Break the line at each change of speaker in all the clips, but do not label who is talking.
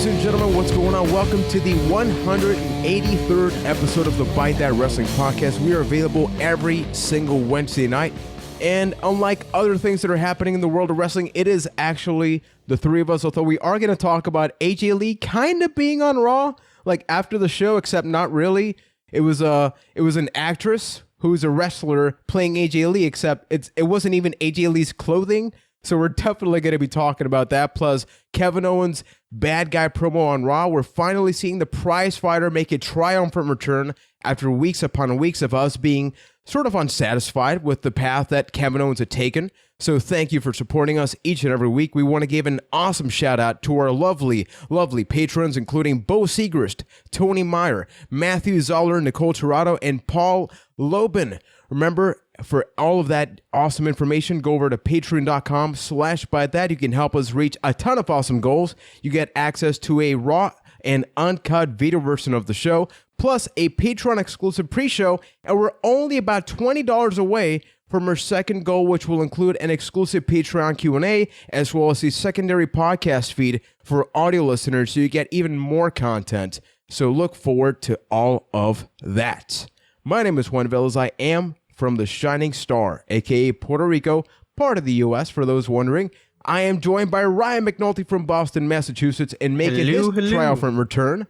Ladies and gentlemen, what's going on? Welcome to the 183rd episode of the Byte That Wrestling Podcast. We are available every single Wednesday night. And unlike other things that are happening in the world of wrestling, it is actually the three of us, although we are going to talk about AJ Lee kind of being on Raw, like after the show, except not really. It was an actress who's a wrestler playing AJ Lee, except it wasn't even AJ Lee's clothing. So we're definitely going to be talking about that. Plus, Kevin Owens' bad guy promo on Raw. We're finally seeing the prize fighter make a triumphant return after weeks upon weeks of us being sort of unsatisfied with the path that Kevin Owens had taken. So thank you for supporting us each and every week. We want to give an awesome shout out to our lovely, lovely patrons, including Bo Segrist, Tony Meyer, Matthew Zoller, Nicole Tirado, and Paul Lobin. Remember, for all of that awesome information, go over to patreon.com/bytethat. You can help us reach a ton of awesome goals. You get access to a raw and uncut video version of the show, plus a Patreon exclusive pre-show, and we're only about $20 away from our second goal, which will include an exclusive Patreon Q&A, as well as a secondary podcast feed for audio listeners, so you get even more content. So look forward to all of that. My name is Juan Velez. I am from the Shining Star, aka Puerto Rico, part of the U.S., for those wondering. I am joined by Ryan McNulty from Boston, Massachusetts, and making his triumphant return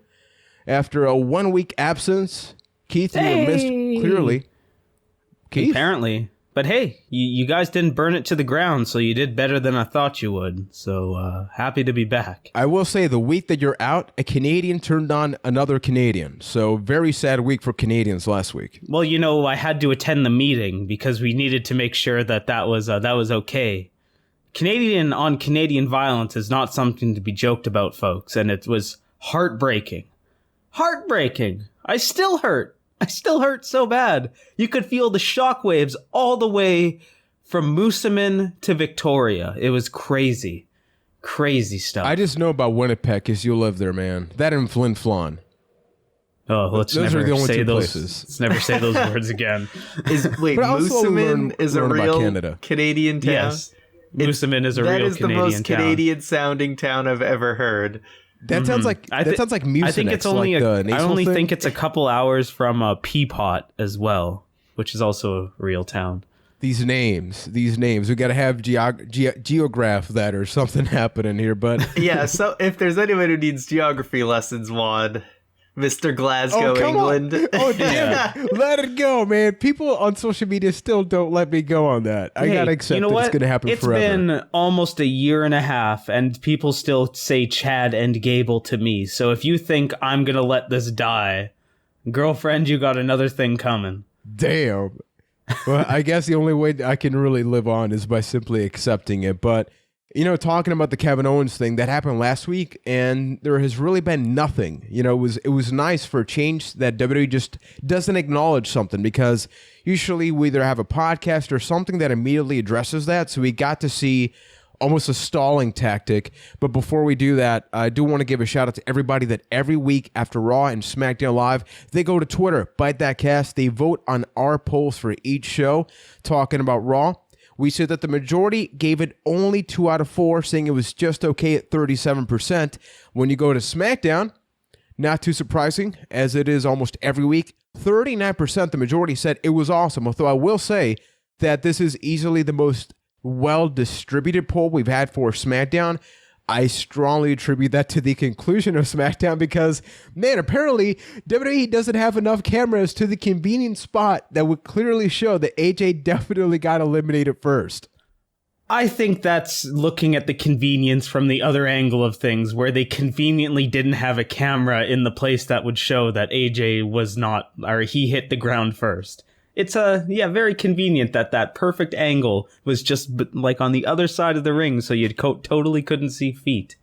after a 1 week absence. Keith, you were missed clearly. Keith?
Apparently. But hey, you guys didn't burn it to the ground, so you did better than I thought you would. So happy to be back.
I will say, the week that you're out, a Canadian turned on another Canadian. So very sad week for Canadians last week.
Well, you know, I had to attend the meeting because we needed to make sure that was okay. Canadian on Canadian violence is not something to be joked about, folks, and it was heartbreaking. Heartbreaking. I still hurt so bad. You could feel the shockwaves all the way from Moosomin to Victoria. It was crazy. Crazy stuff.
I just know about Winnipeg because you live there, man. That and Flin Flon.
Oh, let's never say those. Let's never say those words again.
Wait, Moosomin is a real Canadian town?
Yes. Moosomin is a real Canadian town. That is the most
Canadian-sounding town I've ever heard.
That sounds like Mucinex.
I think it's only I only think it's a couple hours from Peapot as well, which is also a real town.
These names. We got to have geograph that or something happening here. But
yeah, so if there's anyone who needs geography lessons, Juan, Mr. Glasgow, England.
Oh, damn it. Let it go, man. People on social media still don't let me go on that. I got to accept that it's going to happen forever.
It's been almost a year and a half, and people still say Chad and Gable to me. So if you think I'm going to let this die, girlfriend, you got another thing coming.
Damn. Well, I guess the only way I can really live on is by simply accepting it. But, you know, talking about the Kevin Owens thing, that happened last week, and there has really been nothing. You know, it was nice for a change that WWE just doesn't acknowledge something, because usually we either have a podcast or something that immediately addresses that. So we got to see almost a stalling tactic. But before we do that, I do want to give a shout out to everybody that every week after Raw and SmackDown Live, they go to Twitter, Byte That Cast. They vote on our polls for each show talking about Raw. We said that the majority gave it only 2 out of 4, saying it was just okay at 37%. When you go to SmackDown, not too surprising, as it is almost every week, 39%, the majority said it was awesome. Although I will say that this is easily the most well-distributed poll we've had for SmackDown. I strongly attribute that to the conclusion of SmackDown because, man, apparently WWE doesn't have enough cameras to the convenient spot that would clearly show that AJ definitely got eliminated first.
I think that's looking at the convenience from the other angle of things, where they conveniently didn't have a camera in the place that would show that AJ was not, or he hit the ground first. It's very convenient that perfect angle was just like on the other side of the ring, so you totally couldn't see feet.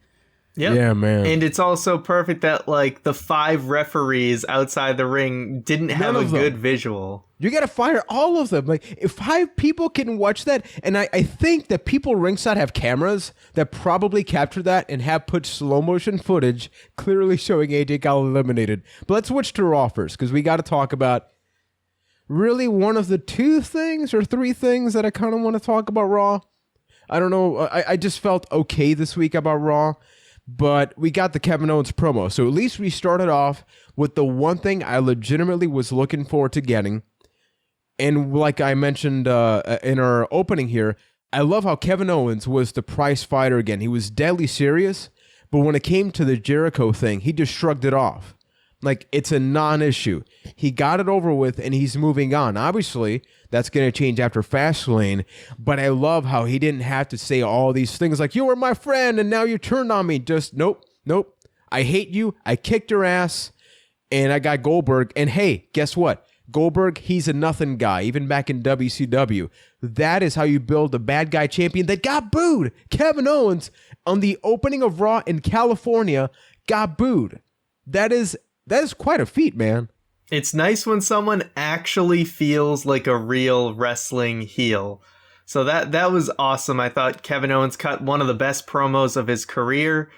Yep. Yeah, man. And it's also perfect that like the 5 referees outside the ring didn't have a good visual.
You got to fire all of them. Like, if 5 people can watch that, and I think that people ringside have cameras that probably capture that and have put slow motion footage clearly showing AJ got eliminated. But let's switch to Raw first, because we got to talk about really one of the 2 things or 3 things that I kind of want to talk about Raw. I don't know. I just felt okay this week about Raw. but we got the Kevin Owens promo. So at least we started off with the one thing I legitimately was looking forward to getting. And like I mentioned in our opening here, I love how Kevin Owens was the prize fighter again. He was deadly serious, but when it came to the Jericho thing, he just shrugged it off. Like, it's a non-issue. He got it over with, and he's moving on. Obviously, that's going to change after Fastlane, but I love how he didn't have to say all these things like, you were my friend, and now you turned on me. Just, nope. I hate you. I kicked your ass, and I got Goldberg. And hey, guess what? Goldberg, he's a nothing guy, even back in WCW. That is how you build a bad guy champion that got booed. Kevin Owens, on the opening of Raw in California, got booed. That is quite a feat, man.
It's nice when someone actually feels like a real wrestling heel. So that was awesome. I thought Kevin Owens cut one of the best promos of his career.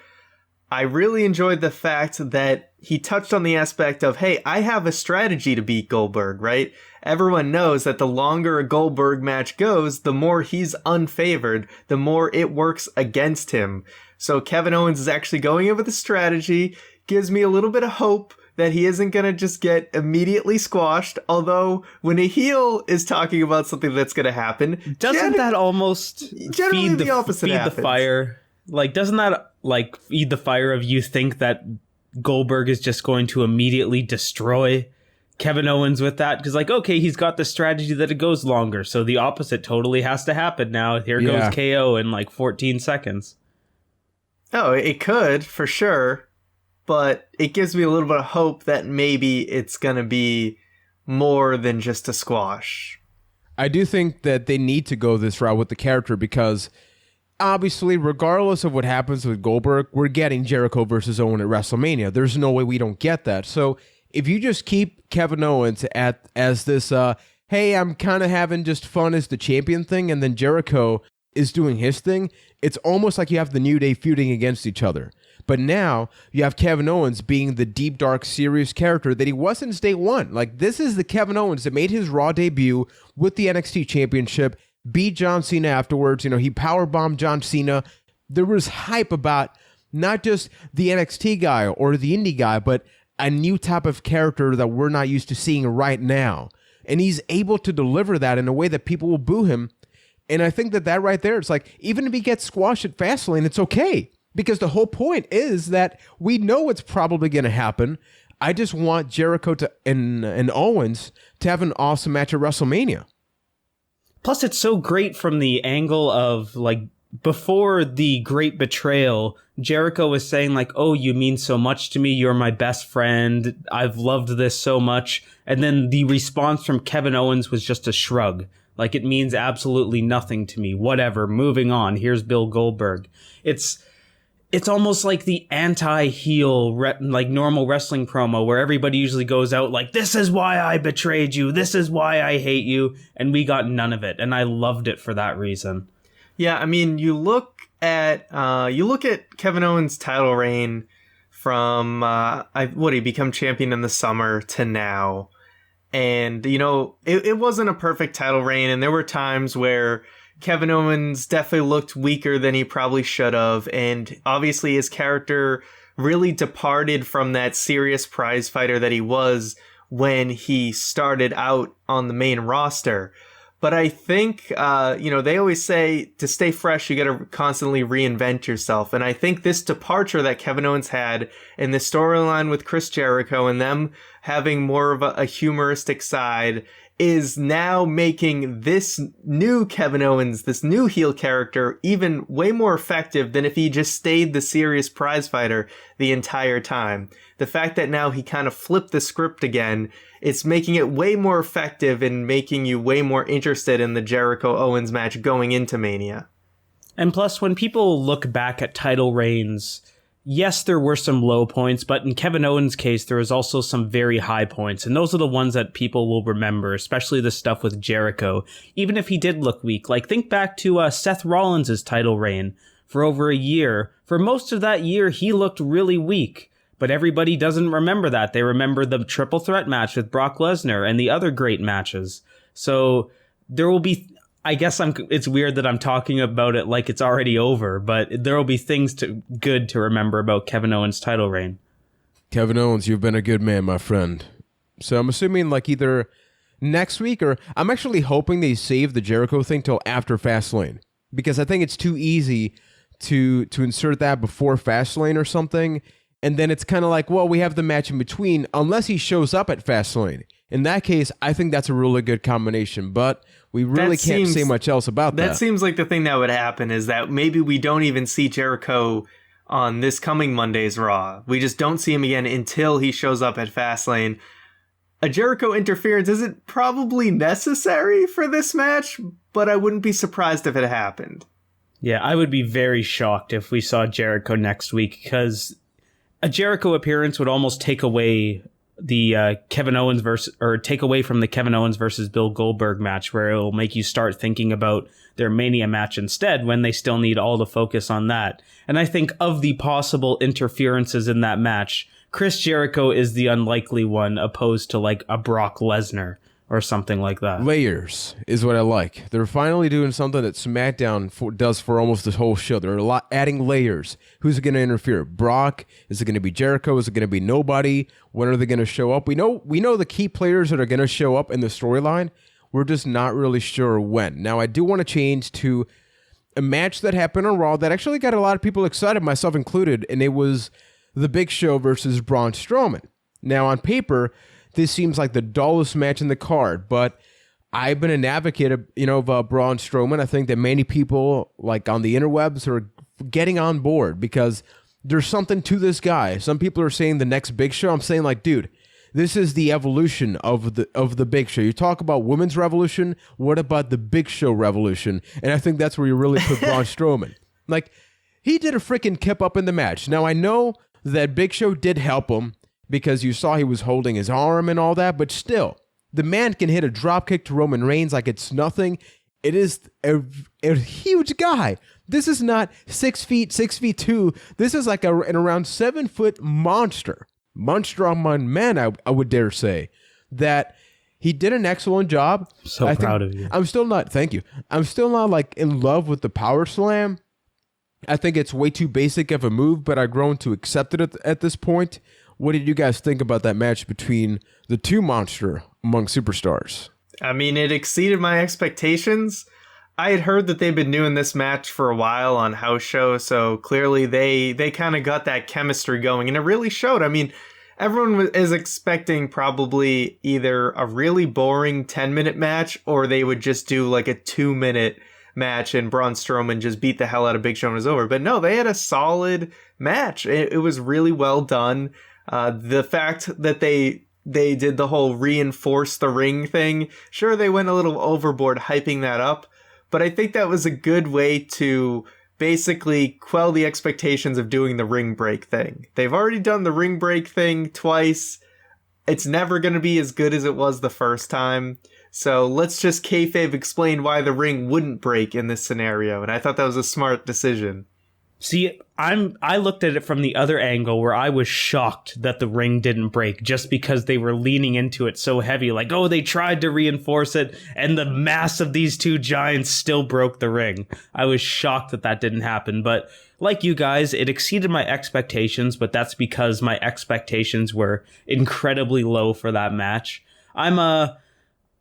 I really enjoyed the fact that he touched on the aspect of, hey, I have a strategy to beat Goldberg, right? Everyone knows that the longer a Goldberg match goes, the more he's unfavored, the more it works against him. So Kevin Owens is actually going in with a strategy, gives me a little bit of hope that he isn't going to just get immediately squashed. Although when a heel is talking about something that's going to happen,
doesn't that almost feed the fire? Like, doesn't that like feed the fire of you think that Goldberg is just going to immediately destroy Kevin Owens with that? Because like, okay, he's got the strategy that it goes longer, so the opposite totally has to happen now. Here goes KO in like 14 seconds.
Oh, it could for sure. But it gives me a little bit of hope that maybe it's going to be more than just a squash.
I do think that they need to go this route with the character because obviously, regardless of what happens with Goldberg, we're getting Jericho versus Owen at WrestleMania. There's no way we don't get that. So if you just keep Kevin Owens as this, hey, I'm kind of having just fun as the champion thing, and then Jericho is doing his thing, it's almost like you have the New Day feuding against each other. But now you have Kevin Owens being the deep, dark, serious character that he was since day one. Like, this is the Kevin Owens that made his Raw debut with the NXT Championship, beat John Cena afterwards. You know, he powerbombed John Cena. There was hype about not just the NXT guy or the indie guy, but a new type of character that we're not used to seeing right now. And he's able to deliver that in a way that people will boo him. And I think that right there, it's like, even if he gets squashed at Fastlane, it's okay. Because the whole point is that we know what's probably going to happen. I just want Jericho and Owens to have an awesome match at WrestleMania.
Plus, it's so great from the angle of, like, before the Great Betrayal, Jericho was saying, like, oh, you mean so much to me. You're my best friend. I've loved this so much. And then the response from Kevin Owens was just a shrug. Like, it means absolutely nothing to me. Whatever. Moving on. Here's Bill Goldberg. It's almost like the anti-heel, like normal wrestling promo where everybody usually goes out like, this is why I betrayed you. This is why I hate you. And we got none of it. And I loved it for that reason.
Yeah, I mean, you look at Kevin Owens' title reign from, he become champion in the summer to now. And, you know, it wasn't a perfect title reign. And there were times where Kevin Owens definitely looked weaker than he probably should have, and obviously his character really departed from that serious prize fighter that he was when he started out on the main roster. But I think, they always say to stay fresh, you got to constantly reinvent yourself. And I think this departure that Kevin Owens had in the storyline with Chris Jericho and them having more of a humoristic side is now making this new Kevin Owens, this new heel character, even way more effective than if he just stayed the serious prize fighter the entire time. The fact that now he kind of flipped the script again, it's making it way more effective and making you way more interested in the Jericho-Owens match going into Mania.
And plus, when people look back at title reigns, yes, there were some low points, but in Kevin Owens' case, there was also some very high points. And those are the ones that people will remember, especially the stuff with Jericho, even if he did look weak. Like, think back to Seth Rollins' title reign for over a year. For most of that year, he looked really weak. But everybody doesn't remember that. They remember the triple threat match with Brock Lesnar and the other great matches. So there will be I guess it's weird that I'm talking about it like it's already over, but there will be things good to remember about Kevin Owens' title reign.
Kevin Owens, you've been a good man, my friend. So I'm assuming like either next week or I'm actually hoping they save the Jericho thing till after Fastlane, because I think it's too easy to insert that before Fastlane or something, and then it's kind of like, well, we have the match in between unless he shows up at Fastlane. In that case, I think that's a really good combination, but we really can't say much else about that.
That seems like the thing that would happen is that maybe we don't even see Jericho on this coming Monday's Raw. We just don't see him again until he shows up at Fastlane. A Jericho interference isn't probably necessary for this match, but I wouldn't be surprised if it happened.
Yeah, I would be very shocked if we saw Jericho next week, because a Jericho appearance would almost take away the Kevin Owens take away from the Kevin Owens versus Bill Goldberg match, where it will make you start thinking about their Mania match instead, when they still need all the focus on that. And I think of the possible interferences in that match, Chris Jericho is the unlikely one, opposed to like a Brock Lesnar or something like that.
Layers is what I like. They're finally doing something that SmackDown does for almost this whole show. They're adding layers. Who's going to interfere? Brock? Is it going to be Jericho? Is it going to be nobody? When are they going to show up? We know the key players that are going to show up in the storyline. We're just not really sure when. Now, I do want to change to a match that happened on Raw that actually got a lot of people excited, myself included, and it was The Big Show versus Braun Strowman. Now, on paper, this seems like the dullest match in the card, but I've been an advocate of Braun Strowman. I think that many people like on the interwebs are getting on board because there's something to this guy. Some people are saying the next Big Show. I'm saying like, dude, this is the evolution of the Big Show. You talk about women's revolution. What about the Big Show revolution? And I think that's where you really put Braun Strowman. Like, he did a freaking kip up in the match. Now, I know that Big Show did help him, because you saw he was holding his arm and all that, but still, the man can hit a drop kick to Roman Reigns like it's nothing. It is a huge guy. This is not 6 feet, 6'2". This is like an around 7 foot monster. Monster on man, I would dare say. That he did an excellent job.
So proud of you.
I'm still not, thank you. I'm still not like in love with the power slam. I think it's way too basic of a move, but I've grown to accept it at this point. What did you guys think about that match between the two monster among superstars?
I mean, it exceeded my expectations. I had heard that they've been doing this match for a while on house shows, so clearly they kind of got that chemistry going, and it really showed. I mean, everyone is expecting probably either a really boring 10-minute match, or they would just do like a 2-minute match and Braun Strowman just beat the hell out of Big Show and it was over. But no, they had a solid match. It was really well done. The fact that they did the whole reinforce the ring thing, sure, they went a little overboard hyping that up, but I think that was a good way to basically quell the expectations of doing the ring break thing. They've already done the ring break thing twice. It's never going to be as good as it was the first time. So let's just kayfabe explain why the ring wouldn't break in this scenario. And I thought that was a smart decision.
See, I looked at it from the other angle where I was shocked that the ring didn't break just because they were leaning into it so heavy. Like, oh, they tried to reinforce it and the mass of these two giants still broke the ring. I was shocked that didn't happen. But like you guys, it exceeded my expectations, but that's because my expectations were incredibly low for that match. I'm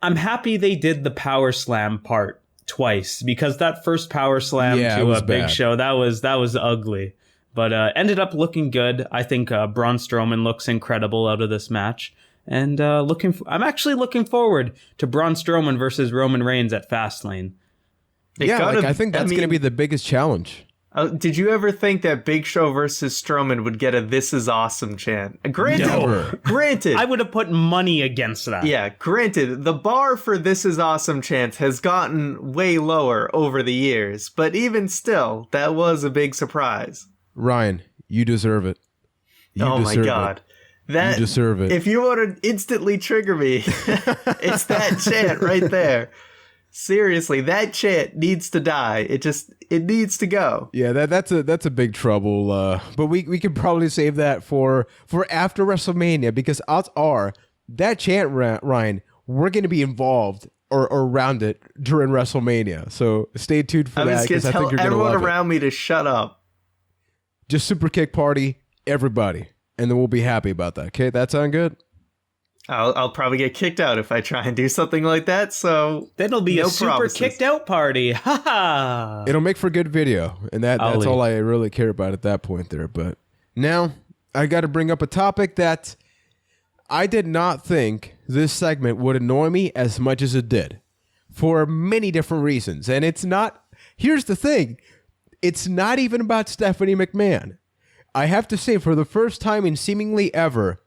happy they did the power slam part twice, because that first power slam to a Big Show, that was ugly, but ended up looking good. I think Braun Strowman looks incredible out of this match, and I'm actually looking forward to Braun Strowman versus Roman Reigns at Fastlane.
I think that's going to be the biggest challenge.
Did you ever think that Big Show versus Strowman would get a "This is awesome" chant? Granted,
I would have put money against that.
Yeah, granted, the bar for "This is awesome" chants has gotten way lower over the years, but even still, that was a big surprise.
Ryan, you deserve it.
Oh my God. You
deserve it.
If you want to instantly trigger me, it's that chant right there. Seriously, that chant needs to die. It needs to go.
Yeah, that's a big trouble. But we could probably save that for after WrestleMania, because odds are that chant, Ryan, we're going to be involved or around it during WrestleMania. So stay tuned for that, because I think you're going to love it.
Everyone around me to shut up.
Just super kick party, everybody. And then we'll be happy about that. Okay, that sound good?
I'll probably get kicked out if I try and do something like that, so
then it'll be
no
a super
promises.
kicked out party. Ha ha!
It'll make for good video, and that's all I really care about at that point there. But now I got to bring up a topic that I did not think this segment would annoy me as much as it did, for many different reasons. And it's not, here's the thing, it's not even about Stephanie McMahon. I have to say, for the first time in seemingly ever,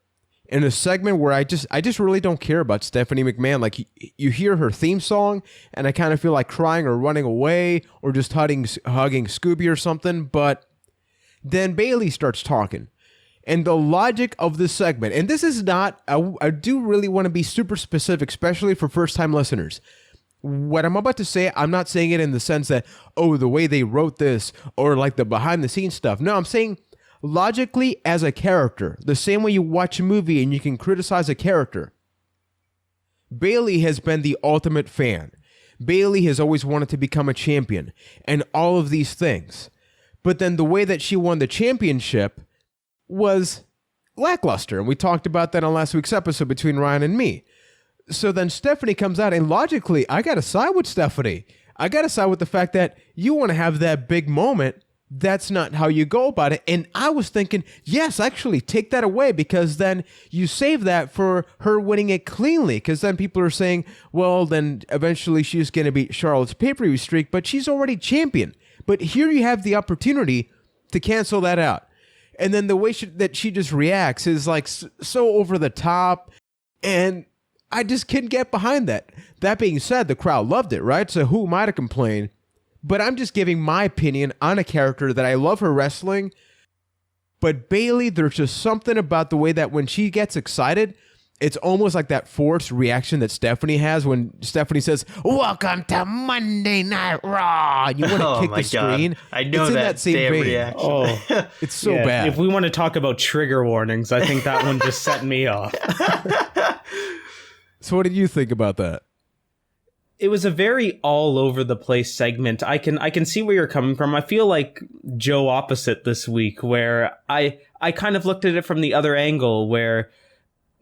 in a segment where I just really don't care about Stephanie McMahon. Like, you hear her theme song, and I kind of feel like crying or running away or just hugging Scooby or something. But then Bayley starts talking. And the logic of this segment, and this is not, I do really want to be super specific, especially for first-time listeners. What I'm about to say, I'm not saying it in the sense that, oh, the way they wrote this or like the behind-the-scenes stuff. No, I'm saying logically as a character, the same way you watch a movie and you can criticize a character. Bayley has been the ultimate fan. Bayley has always wanted to become a champion and all of these things. But then the way that she won the championship was lackluster. And we talked about that on last week's episode between Ryan and me. So then Stephanie comes out, and logically, I got to side with Stephanie. I got to side with the fact that you want to have that big moment. That's not how you go about it. And I was thinking, yes, actually take that away, because then you save that for her winning it cleanly. Because then people are saying, well, then eventually she's going to beat Charlotte's pay-per-view streak, but she's already champion. But here you have the opportunity to cancel that out. And then the way that she just reacts is like so over the top. And I just couldn't get behind that. That being said, the crowd loved it, right? So who am I to complain? But I'm just giving my opinion on a character that I love her wrestling. But Bayley, there's just something about the way that when she gets excited, it's almost like that forced reaction that Stephanie has when Stephanie says, "Welcome to Monday Night Raw." You want to kick the screen.
I know
it's in
that
same vein.
reaction.
Oh,
it's so bad.
If we want to talk about trigger warnings, I think that one just set me off.
So what did you think about that?
It was a very all over the place segment. I can see where you're coming from. I feel like Joe opposite this week, where I kind of looked at it from the other angle, where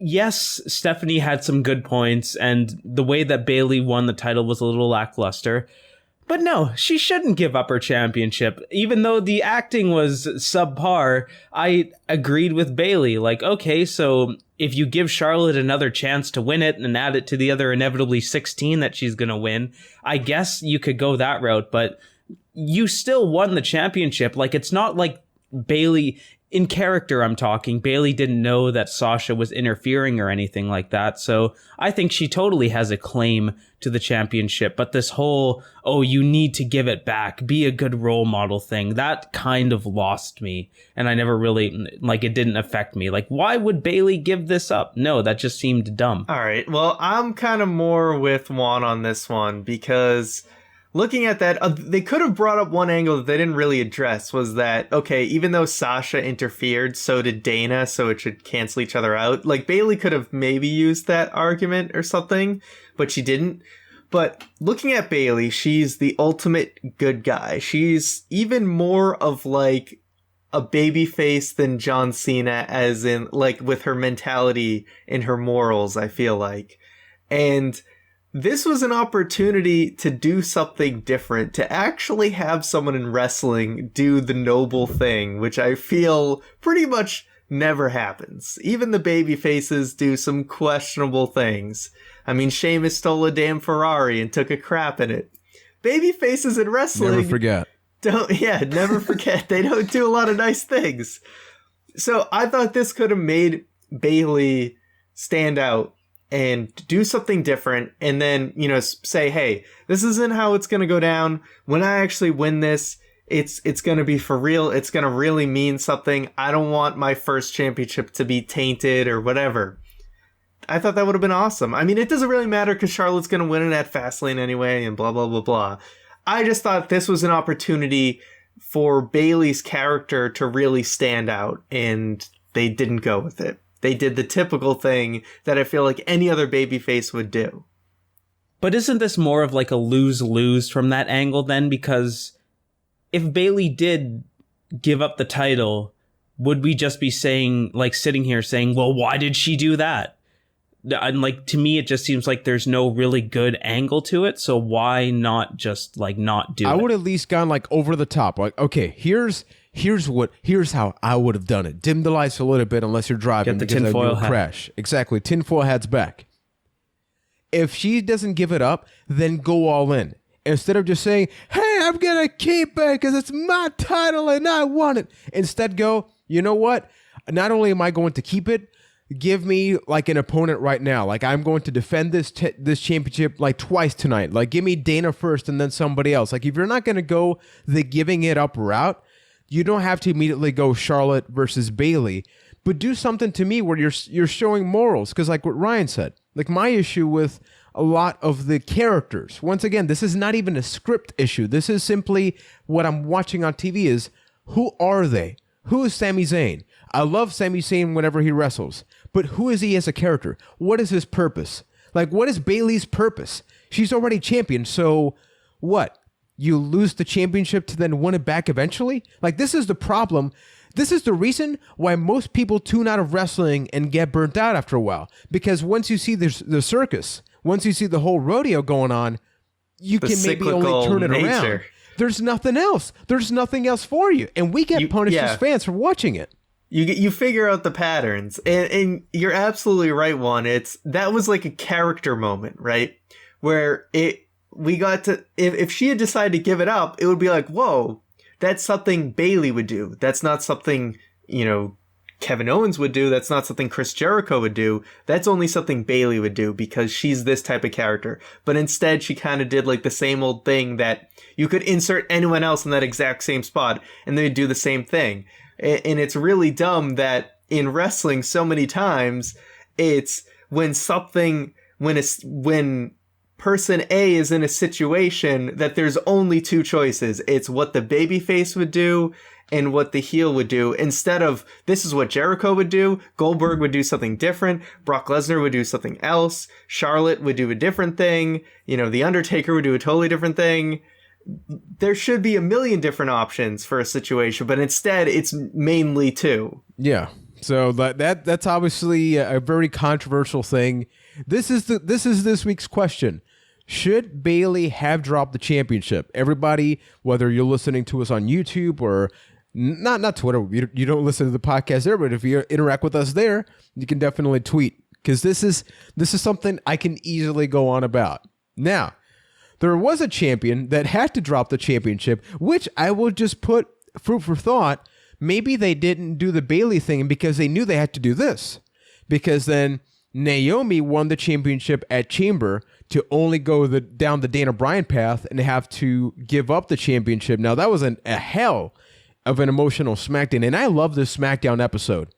yes, Stephanie had some good points, and the way that Bayley won the title was a little lackluster. But no, she shouldn't give up her championship. Even though the acting was subpar, I agreed with Bayley. Like, okay, so if you give Charlotte another chance to win it and add it to the other inevitably 16 that she's going to win, I guess you could go that route. But you still won the championship. Like, it's not like Bayley, in character I'm talking, Bayley didn't know that Sasha was interfering or anything like that. So I think she totally has a claim to the championship. But this whole, oh, you need to give it back, be a good role model thing, that kind of lost me. And I never really, like, it didn't affect me. Like, why would Bayley give this up? No, that just seemed dumb.
All right. Well, I'm kind of more with Juan on this one, because looking at that, they could have brought up one angle that they didn't really address, was that, okay, even though Sasha interfered, so did Dana, so it should cancel each other out. Like, Bayley could have maybe used that argument or something, but she didn't. But looking at Bayley, she's the ultimate good guy. She's even more of, like, a baby face than John Cena, as in, like, with her mentality and her morals, I feel like. And this was an opportunity to do something different, to actually have someone in wrestling do the noble thing, which I feel pretty much never happens. Even the baby faces do some questionable things. I mean, Sheamus stole a damn Ferrari and took a crap in it. Baby faces in wrestling,
Never forget.
Never forget. They don't do a lot of nice things. So I thought this could have made Bayley stand out and do something different, and then, you know, say, hey, this isn't how it's going to go down. When I actually win this, it's going to be for real. It's going to really mean something. I don't want my first championship to be tainted or whatever. I thought that would have been awesome. I mean, it doesn't really matter because Charlotte's going to win it at Fastlane anyway, and blah, blah, blah, blah. I just thought this was an opportunity for Bayley's character to really stand out, and they didn't go with it. They did the typical thing that I feel like any other babyface would do.
But isn't this more of like a lose-lose from that angle then? Because if Bayley did give up the title, would we just be saying, like, sitting here saying, well, why did she do that? And like, to me, it just seems like there's no really good angle to it. So why not just like not do it?
I would at least gone like over the top. Like, okay, here's how I would have done it. Dim the lights a little bit unless you're driving.
Get the tinfoil hat.
Crash. Exactly. Tinfoil hat's back. If she doesn't give it up, then go all in. Instead of just saying, hey, I'm going to keep it because it's my title and I want it. Instead go, you know what? Not only am I going to keep it, give me like an opponent right now. Like, I'm going to defend this championship like twice tonight. Like, give me Dana first and then somebody else. Like, if you're not going to go the giving it up route, you don't have to immediately go Charlotte versus Bayley, but do something to me where you're showing morals. Because like what Ryan said, like my issue with a lot of the characters, once again, this is not even a script issue. This is simply what I'm watching on TV is, who are they? Who is Sami Zayn? I love Sami Zayn whenever he wrestles, but who is he as a character? What is his purpose? Like, what is Bayley's purpose? She's already champion, so what? You lose the championship to then win it back eventually? Like, this is the problem. This is the reason why most people tune out of wrestling and get burnt out after a while. Because once you see the circus, once you see the whole rodeo going on, you can maybe only turn it around. There's nothing else. There's nothing else for you. And we get punished as fans for watching it.
You figure out the patterns. And you're absolutely right, Juan. That was like a character moment, right? Where we got to, if she had decided to give it up, it would be like, whoa, that's something Bayley would do. That's not something, Kevin Owens would do. That's not something Chris Jericho would do. That's only something Bayley would do because she's this type of character. But instead, she kind of did like the same old thing that you could insert anyone else in that exact same spot and they'd do the same thing. And it's really dumb that in wrestling so many times, it's when person A is in a situation that there's only two choices. It's what the babyface would do and what the heel would do. Instead of, this is what Jericho would do, Goldberg would do something different, Brock Lesnar would do something else, Charlotte would do a different thing, The Undertaker would do a totally different thing. There should be a million different options for a situation, but instead it's mainly two.
Yeah. So that's obviously a very controversial thing. This is this week's question. Should Bayley have dropped the championship? Everybody, whether you're listening to us on YouTube or not Twitter, you don't listen to the podcast there, but if you interact with us there, you can definitely tweet, because this is something I can easily go on about. Now, there was a champion that had to drop the championship, which I will just put food for thought. Maybe they didn't do the Bayley thing because they knew they had to do this, because then Naomi won the championship at Chamber to only go down the Dana Bryan path and have to give up the championship. Now, that was a hell of an emotional SmackDown, and I love this SmackDown episode.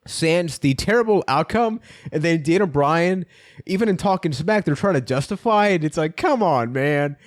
Sans the terrible outcome, and then Dana Bryan, even in Talking Smack, they're trying to justify it. It's like, come on, man.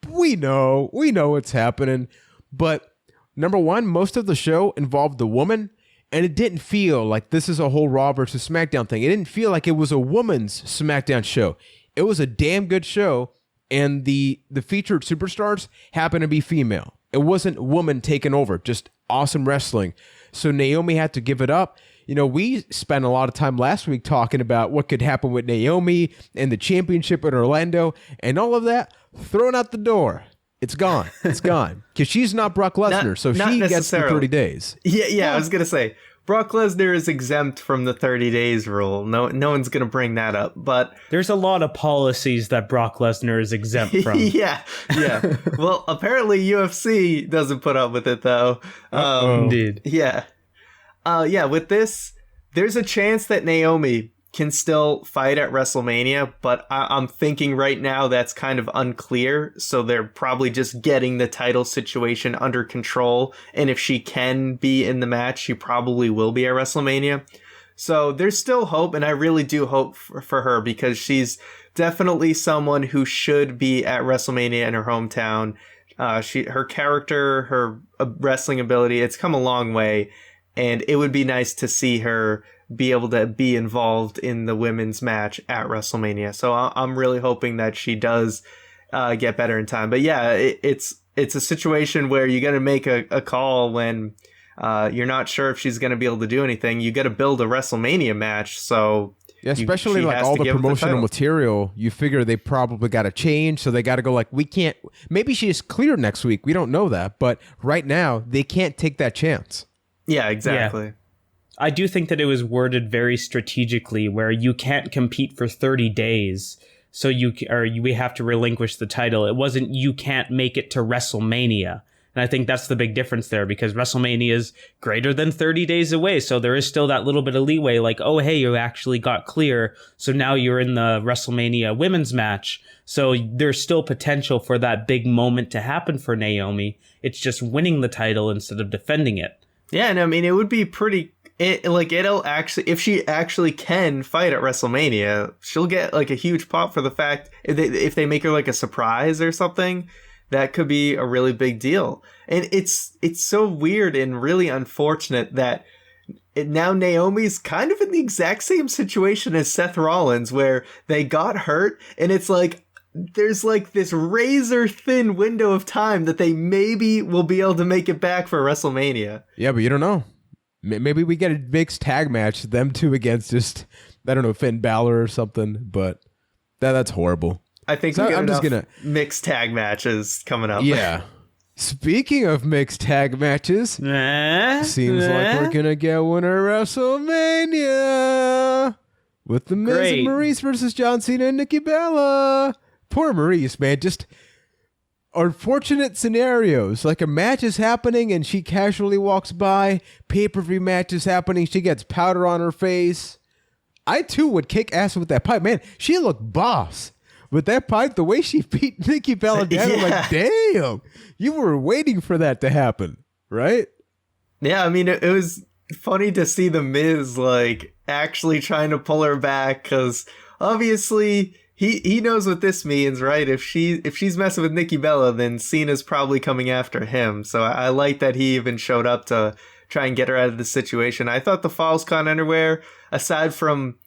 We know what's happening. But number one, most of the show involved the woman, and it didn't feel like this is a whole Raw versus SmackDown thing. It didn't feel like it was a woman's SmackDown show. It was a damn good show, and the featured superstars happened to be female. It wasn't woman taking over, just awesome wrestling. So Naomi had to give it up. We spent a lot of time last week talking about what could happen with Naomi and the championship in Orlando, and all of that thrown out the door. It's gone. It's gone. Because she's not Brock Lesnar, so she gets the 30 days.
Yeah, I was going to say, Brock Lesnar is exempt from the 30 days rule. No one's going to bring that up, but
there's a lot of policies that Brock Lesnar is exempt from.
yeah. Well, apparently UFC doesn't put up with it, though.
Indeed.
Yeah. With this, there's a chance that Naomi can still fight at WrestleMania, but I'm thinking right now that's kind of unclear, so they're probably just getting the title situation under control, and if she can be in the match, she probably will be at WrestleMania. So there's still hope, and I really do hope for her, because she's definitely someone who should be at WrestleMania in her hometown. Her character, her wrestling ability, it's come a long way, and it would be nice to see her be able to be involved in the women's match at WrestleMania. So I'm really hoping that she does get better in time. But yeah, it's a situation where you got to make a call when you're not sure if she's going to be able to do anything. You got to build a WrestleMania match. So
yeah, especially like all the promotional material, you figure they probably got to change. So they got to go like, we can't, maybe she's clear next week. We don't know that. But right now, they can't take that chance.
Yeah, exactly.
Yeah. I do think that it was worded very strategically where you can't compete for 30 days. So we have to relinquish the title. It wasn't you can't make it to WrestleMania. And I think that's the big difference there, because WrestleMania is greater than 30 days away. So there is still that little bit of leeway, like, oh, hey, you actually got clear. So now you're in the WrestleMania women's match. So there's still potential for that big moment to happen for Naomi. It's just winning the title instead of defending it.
Yeah, and I mean, it would be pretty... it'll actually, if she actually can fight at WrestleMania, she'll get like a huge pop for the fact if they make her like a surprise or something, that could be a really big deal. And it's so weird and really unfortunate that now Naomi's kind of in the exact same situation as Seth Rollins, where they got hurt, and it's like there's like this razor thin window of time that they maybe will be able to make it back for WrestleMania.
Yeah, but you don't know. Maybe we get a mixed tag match, them two against just, I don't know, Finn Balor or something, but that's horrible.
I think
so
I'm just gonna mixed tag matches coming up.
Yeah. Speaking of mixed tag matches, seems like we're gonna get one at WrestleMania with the Miz and Maurice versus John Cena and Nikki Bella. Poor Maurice, man. Just unfortunate scenarios. Like a match is happening and she casually walks by. Pay-per-view match is happening. She gets powder on her face. I too would kick ass with that pipe. Man, she looked boss. With that pipe, the way she beat Nikki Bella down, I'm like, damn, you were waiting for that to happen, right?
Yeah, I mean, it was funny to see the Miz like actually trying to pull her back, because obviously he knows what this means, right? If she's messing with Nikki Bella, then Cena's probably coming after him. So I like that he even showed up to try and get her out of the situation. I thought the Falls Count Anywhere, aside from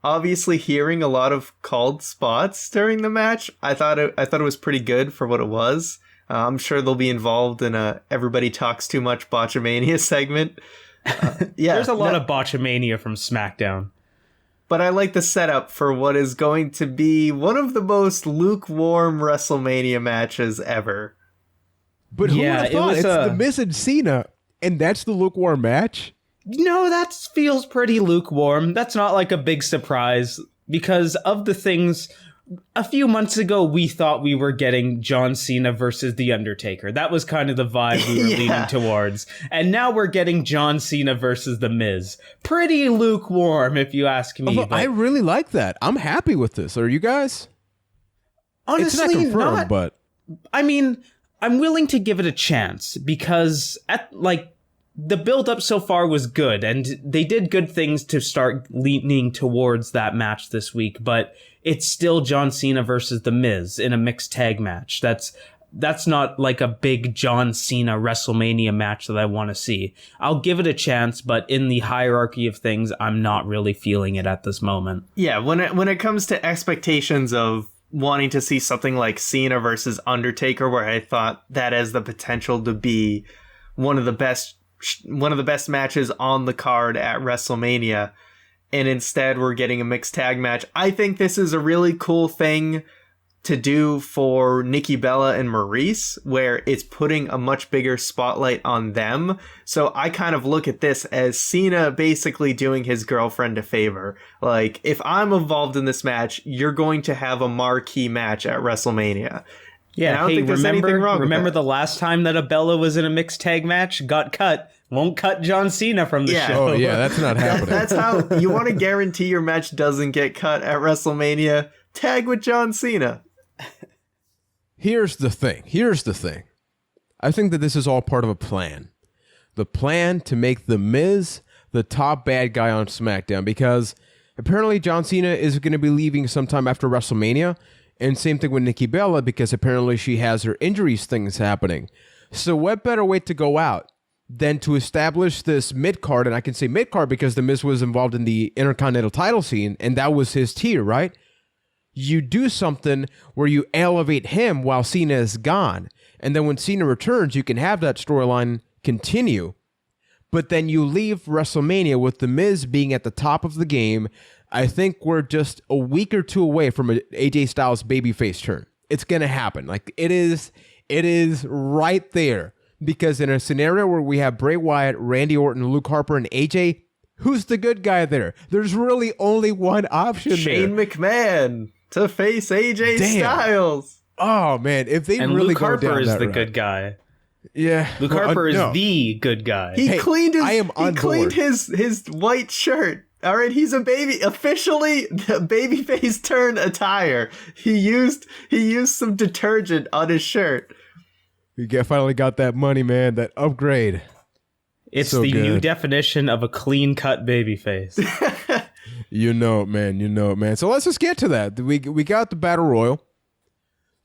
obviously hearing a lot of called spots during the match, I thought it was pretty good for what it was. I'm sure they'll be involved in a Everybody Talks Too Much Botchamania segment. Yeah,
there's a lot of Botchamania from SmackDown.
But I like the setup for what is going to be one of the most lukewarm WrestleMania matches ever.
But who would have thought? It's the Miz and Cena, and that's the lukewarm match?
No, that feels pretty lukewarm. That's not like a big surprise, because of the things a few months ago we thought we were getting John Cena versus The Undertaker. That was kind of the vibe we were leaning towards. And now we're getting John Cena versus The Miz. Pretty lukewarm, if you ask me.
I really like that. I'm happy with this. Are you guys?
Honestly,
it's not confirmed, but
I mean, I'm willing to give it a chance, because the build-up so far was good, and they did good things to start leaning towards that match this week, but it's still John Cena versus The Miz in a mixed tag match. That's not like a big John Cena WrestleMania match that I want to see. I'll give it a chance, but in the hierarchy of things, I'm not really feeling it at this moment.
Yeah, when it comes to expectations of wanting to see something like Cena versus Undertaker, where I thought that has the potential to be one of the best matches on the card at WrestleMania, and instead we're getting a mixed tag match. I think this is a really cool thing to do for Nikki Bella and Maurice, where it's putting a much bigger spotlight on them. So I kind of look at this as Cena basically doing his girlfriend a favor. Like, if I'm involved in this match, you're going to have a marquee match at WrestleMania.
Yeah, I don't think there's anything wrong with that. The last time that a Bella was in a mixed tag match, got cut. Won't cut John Cena from the show.
Oh, yeah, that's not happening.
That's how you want to guarantee your match doesn't get cut at WrestleMania. Tag with John Cena.
Here's the thing. I think that this is all part of a plan. The plan to make The Miz the top bad guy on SmackDown, because apparently John Cena is going to be leaving sometime after WrestleMania. And same thing with Nikki Bella, because apparently she has her injuries things happening. So what better way to go out then to establish this mid-card, and I can say mid-card because The Miz was involved in the Intercontinental title scene, and that was his tier, right? You do something where you elevate him while Cena is gone, and then when Cena returns, you can have that storyline continue. But then you leave WrestleMania with The Miz being at the top of the game. I think we're just a week or two away from an AJ Styles babyface turn. It's going to happen. Like, it is right there. Because in a scenario where we have Bray Wyatt, Randy Orton, Luke Harper, and AJ, who's the good guy there? There's really only one option
Shane
there.
McMahon to face AJ Styles.
Oh, man. If they really
Luke
go
Harper
down
is
that
the
route.
good guy.
Yeah.
Luke Harper is
no.
the good guy.
He cleaned
his
his white shirt. All right, he's officially the babyface turn attire. He used some detergent on his shirt.
You finally got that money, man. That upgrade.
It's
so
the
good.
new definition of a clean-cut babyface.
You know it, man. So let's just get to that. We got the Battle Royal.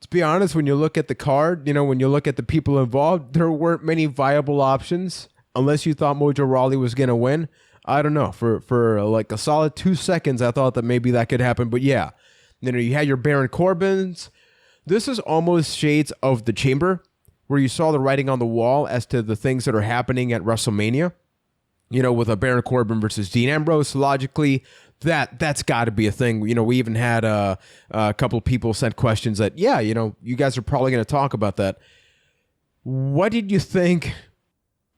To be honest, when you look at the card, when you look at the people involved, there weren't many viable options unless you thought Mojo Rawley was going to win. I don't know. For like a solid 2 seconds, I thought that maybe that could happen. But yeah, you had your Baron Corbins. This is almost shades of the Chamber, where you saw the writing on the wall as to the things that are happening at WrestleMania. With a Baron Corbin versus Dean Ambrose, logically, that's got to be a thing. We even had a couple of people sent questions that, you guys are probably going to talk about that. What did you think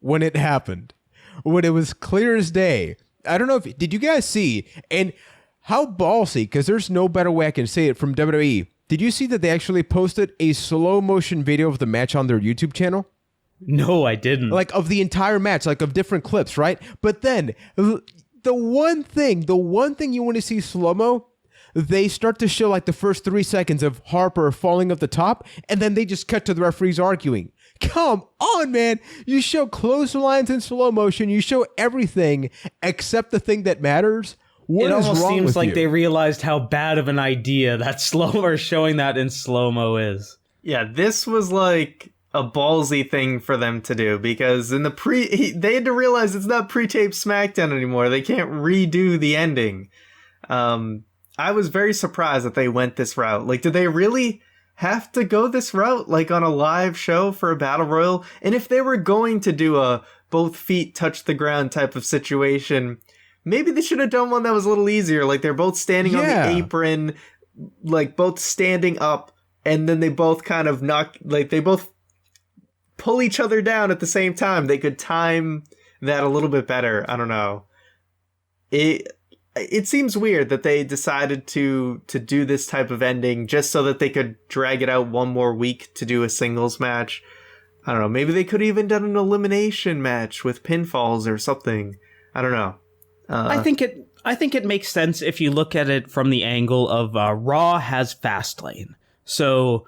when it happened? When it was clear as day? I don't know did you guys see, and how ballsy, because there's no better way I can say it from WWE. Did you see that they actually posted a slow motion video of the match on their YouTube channel?
No, I didn't.
Like of the entire match, like of different clips, right? But then the one thing you want to see slow-mo, they start to show like the first 3 seconds of Harper falling off the top, and then they just cut to the referees arguing. Come on, man. You show clotheslines in slow motion. You show everything except the thing that matters. What
it
is
almost
wrong
seems
with
like
you?
they realized how bad of an idea that slow-mo showing that in slow-mo is.
Yeah, this was like a ballsy thing for them to do, because in the they had to realize it's not pre-taped Smackdown anymore. They can't redo the ending. I was very surprised that they went this route. Like, did they really have to go this route, like on a live show for a battle royal? And if they were going to do a both feet touch the ground type of situation, maybe they should have done one that was a little easier. Like, they're both standing on the apron, like both standing up, and then they both kind of they both pull each other down at the same time. They could time that a little bit better. I don't know. It seems weird that they decided to do this type of ending just so that they could drag it out one more week to do a singles match. I don't know. Maybe they could have even done an elimination match with pinfalls or something. I don't know.
I think it makes sense if you look at it from the angle of Raw has Fastlane. So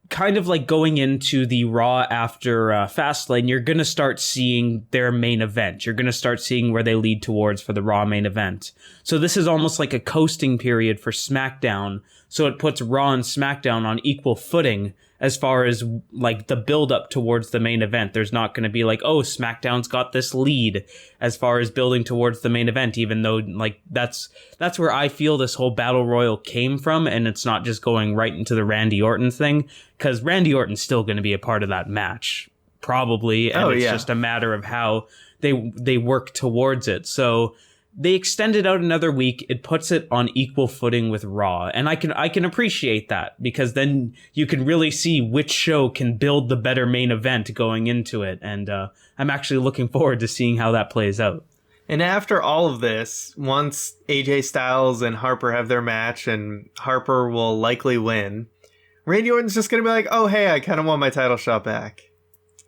kind of like going into the Raw after Fastlane, you're going to start seeing their main event. You're going to start seeing where they lead towards for the Raw main event. So this is almost like a coasting period for SmackDown. So it puts Raw and SmackDown on equal footing as far as like the build up towards the main event. There's not going to be like, oh, SmackDown's got this lead as far as building towards the main event, even though like that's where I feel this whole battle royal came from. And it's not just going right into the Randy Orton thing, because Randy Orton's still going to be a part of that match probably. And it's just a matter of how they work towards it. So they extended out another week. It puts it on equal footing with Raw. And I can appreciate that, because then you can really see which show can build the better main event going into it. And I'm actually looking forward to seeing how that plays out.
And after all of this, once AJ Styles and Harper have their match, and Harper will likely win, Randy Orton's just going to be like, oh, hey, I kind of want my title shot back.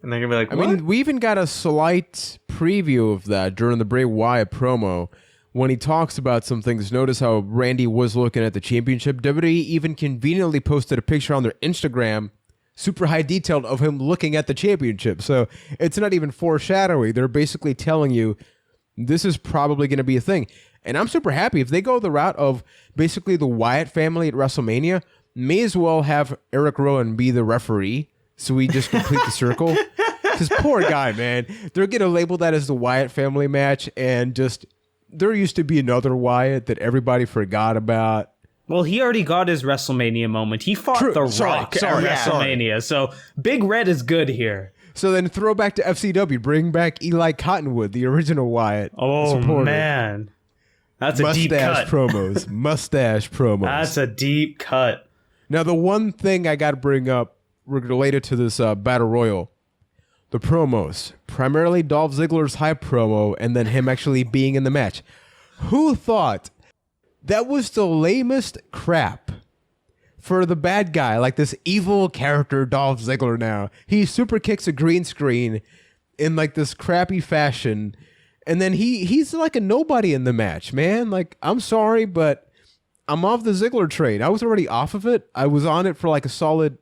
And they're going to be like, what?
I mean, we even got a slight preview of that during the Bray Wyatt promo when he talks about some things. Notice how Randy was looking at the championship. WWE even conveniently posted a picture on their Instagram, super high detailed, of him looking at the championship. So it's not even foreshadowing. They're basically telling you this is probably going to be a thing. And I'm super happy if they go the route of basically the Wyatt family at WrestleMania. May as well have Eric Rowan be the referee, so we just complete the circle. Because poor guy, man. They're going to label that as the Wyatt family match, and just there used to be another Wyatt that everybody forgot about.
Well, he already got his WrestleMania moment. He fought The Rock at WrestleMania, so Big Red is good here.
So then throw back to FCW. Bring back Eli Cottonwood, the original Wyatt.
Oh, man. That's a deep cut.
Mustache promos.
That's a deep cut.
Now, the one thing I got to bring up related to this Battle Royal, the promos. Primarily Dolph Ziggler's hype promo, and then him actually being in the match. Who thought that was the lamest crap for the bad guy, like this evil character Dolph Ziggler now? He super kicks a green screen in like this crappy fashion, and then he's like a nobody in the match, man. Like, I'm sorry, but I'm off the Ziggler train. I was already off of it. I was on it for like a solid...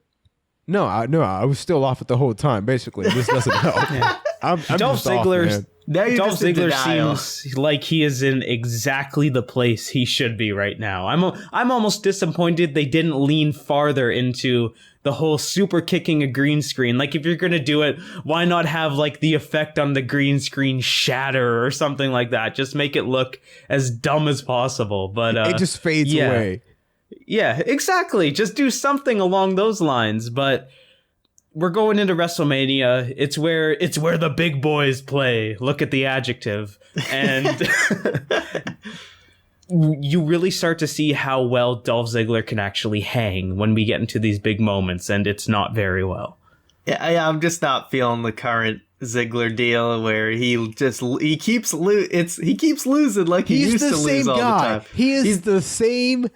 No, I was still off it the whole time, basically. This doesn't help.
Yeah.
I'm
Dolph
just off, man.
Dolph Ziggler seems like he is in exactly the place he should be right now. I'm almost disappointed they didn't lean farther into the whole super kicking a green screen. Like, if you're going to do it, why not have like the effect on the green screen shatter or something like that? Just make it look as dumb as possible. But
it just fades away.
Yeah, exactly. Just do something along those lines. But we're going into WrestleMania. It's where the big boys play. Look at the adjective. And you really start to see how well Dolph Ziggler can actually hang when we get into these big moments, and it's not very well.
Yeah, I'm just not feeling the current Ziggler deal where he keeps losing like he used to lose all the time.
He's the same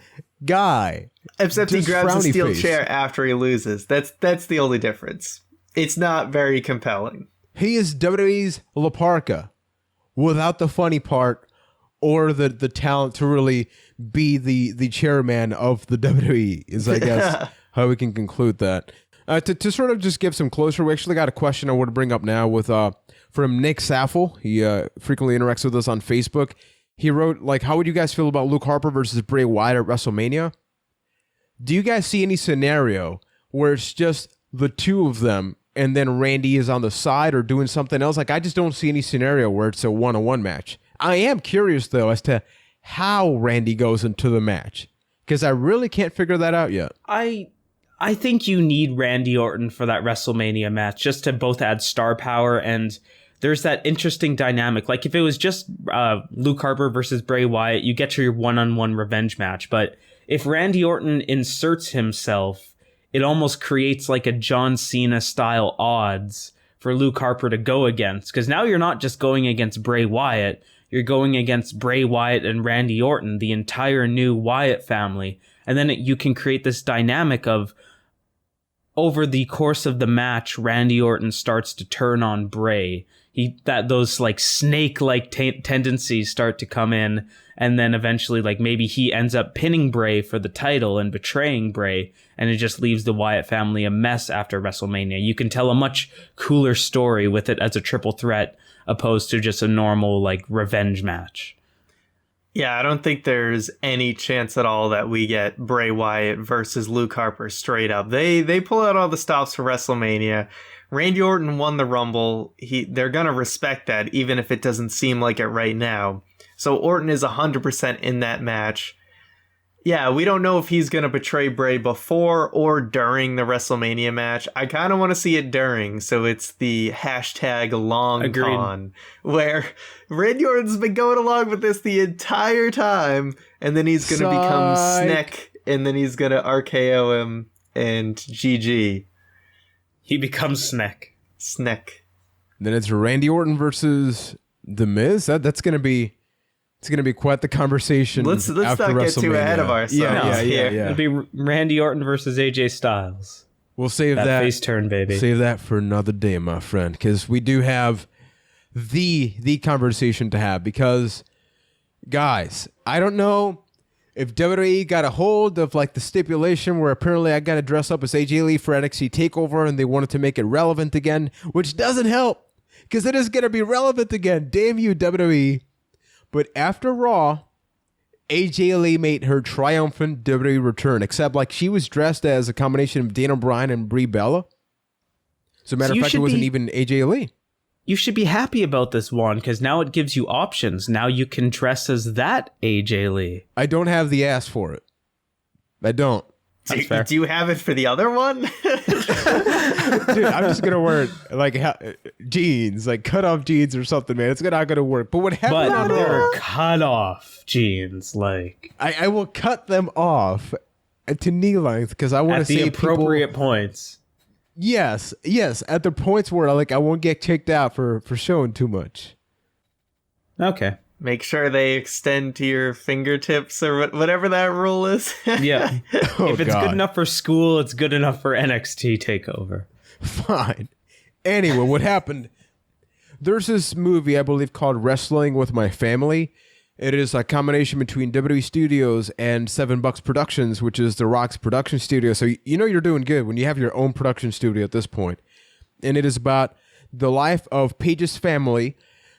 guy.
Except he grabs a steel
face.
chair after he loses. That's the only difference. It's not very compelling.
He is WWE's La Parka without the funny part or the talent to really be the chairman of the WWE is, I guess, how we can conclude that. To sort of just give some closure, we actually got a question I want to bring up now with from Nick Saffel. He frequently interacts with us on Facebook. He wrote, like, how would you guys feel about Luke Harper versus Bray Wyatt at WrestleMania? Do you guys see any scenario where it's just the two of them and then Randy is on the side or doing something else? Like, I just don't see any scenario where it's a one-on-one match. I am curious, though, as to how Randy goes into the match, because I really can't figure that out yet.
I think you need Randy Orton for that WrestleMania match just to both add star power, and there's that interesting dynamic. Like, if it was just Luke Harper versus Bray Wyatt, you get your one-on-one revenge match. But if Randy Orton inserts himself, it almost creates like a John Cena style odds for Luke Harper to go against. Because now you're not just going against Bray Wyatt, you're going against Bray Wyatt and Randy Orton, the entire new Wyatt family. And then you can create this dynamic of, over the course of the match, Randy Orton starts to turn on Bray. Those like snake-like tendencies start to come in, and then eventually, like, maybe he ends up pinning Bray for the title and betraying Bray, and it just leaves the Wyatt family a mess after WrestleMania. You can tell a much cooler story with it as a triple threat, opposed to just a normal, like, revenge match.
Yeah, I don't think there's any chance at all that we get Bray Wyatt versus Luke Harper straight up. They pull out all the stops for WrestleMania. Randy Orton won the Rumble. They're going to respect that, even if it doesn't seem like it right now. So Orton is 100% in that match. Yeah, we don't know if he's going to betray Bray before or during the WrestleMania match. I kind of want to see it during, so it's the hashtag long con, where Randy Orton's been going along with this the entire time, and then he's going to become Sneck, and then he's going to RKO him, and GG.
He becomes Sneck.
Then it's Randy Orton versus The Miz. That's going to be... It's going to be quite the conversation.
Let's not get too ahead of ourselves.
Yeah.
It'll be Randy Orton versus AJ Styles.
We'll save that
face turn, baby.
Save that for another day, my friend, because we do have the conversation to have. Because, guys, I don't know if WWE got a hold of like the stipulation where apparently I got to dress up as AJ Lee for NXT TakeOver, and they wanted to make it relevant again, which doesn't help because it is going to be relevant again. Damn you, WWE. But after Raw, AJ Lee made her triumphant WWE return, except like she was dressed as a combination of Dana Bryan and Brie Bella. As a matter of fact, it wasn't even AJ Lee.
You should be happy about this one, because now it gives you options. Now you can dress as that AJ Lee.
I don't have the ass for it. I don't.
Do you have it for the other one?
Dude, I'm just gonna wear it like jeans, like cut off jeans or something, man. It's not gonna work. But what happened?
But they're cut off jeans, like
I will cut them off to knee length because I want to
at
see
the appropriate points.
Yes, at the points where like I won't get kicked out for showing too much.
Okay.
Make sure they extend to your fingertips or whatever that rule is.
Yeah. If it's good enough for school, it's good enough for NXT TakeOver.
Fine. Anyway, what happened? There's this movie I believe called Wrestling with My Family. It is a combination between WWE Studios and $7 Productions, which is The Rock's production studio. So you know you're doing good when you have your own production studio at this point. And it is about the life of Paige's family.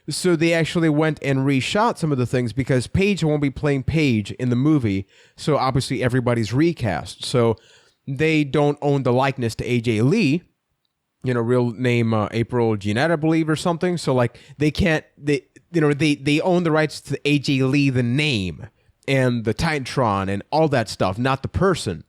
So they actually went and reshot some of the things because Paige won't be playing Paige in the movie. So obviously everybody's recast. So they don't own the likeness to AJ Lee, real name April Jeanette, I believe, or something. So like they can't, they own the rights to AJ Lee, the name and the Titantron and all that stuff, not the person.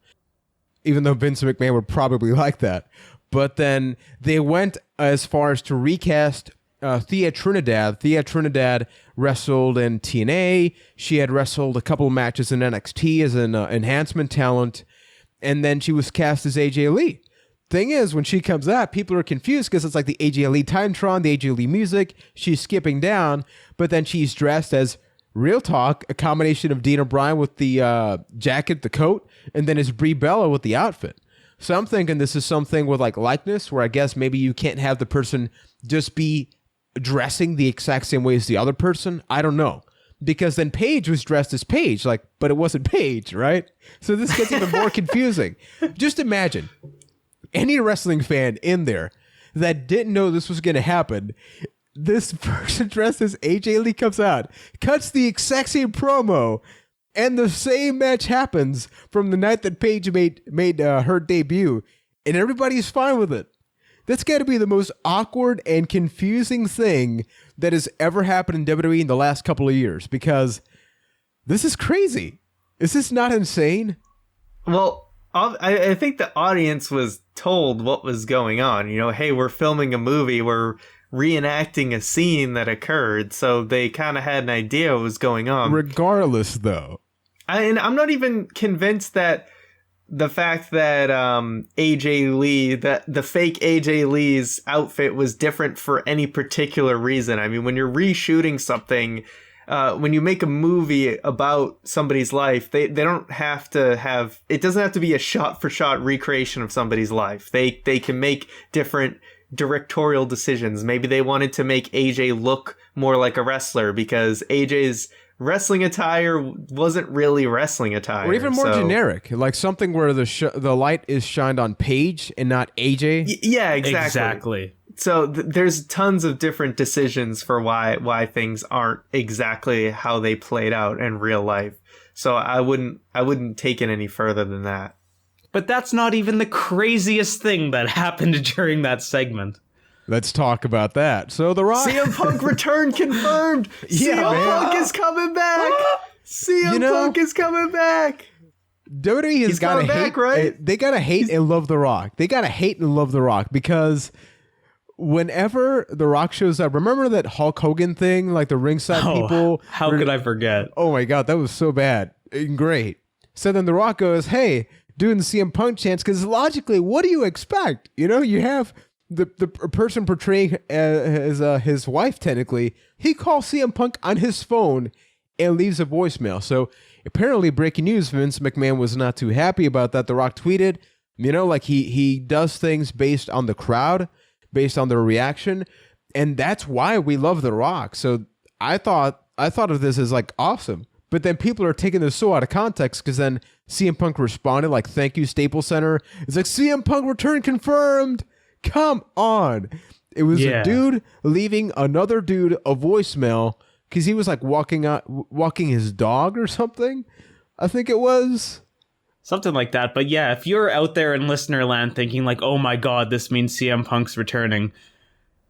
Even though Vince McMahon would probably like that. But then they went as far as to recast Thea Trinidad. Thea Trinidad wrestled in TNA. She had wrestled a couple of matches in NXT as an enhancement talent. And then she was cast as AJ Lee. Thing is, when she comes out, people are confused because it's like the AJ Lee Titantron, the AJ Lee music. She's skipping down, but then she's dressed as Real Talk, a combination of Dean O'Brien with the jacket, the coat, and then is Brie Bella with the outfit. So I'm thinking this is something with like likeness where I guess maybe you can't have the person just be dressing the exact same way as the other person. I don't know. Because then Paige was dressed as Paige, but it wasn't Paige, right? So this gets even more confusing. Just imagine any wrestling fan in there that didn't know this was going to happen. This person dressed as AJ Lee comes out, cuts the exact same promo, and the same match happens from the night that Paige made her debut, and everybody's fine with it. That's got to be the most awkward and confusing thing that has ever happened in WWE in the last couple of years, because this is crazy. Is this not insane?
Well, I think the audience was told what was going on. Hey, we're filming a movie. We're reenacting a scene that occurred. So they kind of had an idea what was going on.
Regardless, though.
And I'm not even convinced that the fact that AJ Lee, that the fake AJ Lee's outfit was different for any particular reason. I mean, when you're reshooting something, when you make a movie about somebody's life, they don't have to have, it doesn't have to be a shot for shot recreation of somebody's life. They can make different directorial decisions. Maybe they wanted to make AJ look more like a wrestler because AJ's wrestling attire wasn't really wrestling attire.
Or even more generic, like something where the light is shined on Paige and not AJ.
Yeah, exactly. So there's tons of different decisions for why things aren't exactly how they played out in real life. So I wouldn't take it any further than that.
But that's not even the craziest thing that happened during that segment.
Let's talk about that. So The Rock...
CM Punk return confirmed!
Yeah,
CM Punk is coming back! CM Punk is coming back!
WWE has got to hate... Right? They got to hate and love The Rock. They got to hate and love The Rock because whenever The Rock shows up... Remember that Hulk Hogan thing? Like the ringside people...
How could I forget?
Oh my God, that was so bad. Great. So then The Rock goes, hey, doing the CM Punk chants, because logically, what do you expect? You have... The person portraying his wife, technically, he calls CM Punk on his phone and leaves a voicemail. So apparently, breaking news, Vince McMahon was not too happy about that. The Rock tweeted, he does things based on the crowd, based on their reaction, and that's why we love The Rock. So I thought of this as like awesome, but then people are taking this so out of context because then CM Punk responded like, "Thank you, Staples Center." It's like CM Punk return confirmed. Come on. It was a dude leaving another dude a voicemail because he was like walking his dog or something. I think it was.
Something like that. But yeah, if you're out there in listener land thinking like, oh my God, this means CM Punk's returning,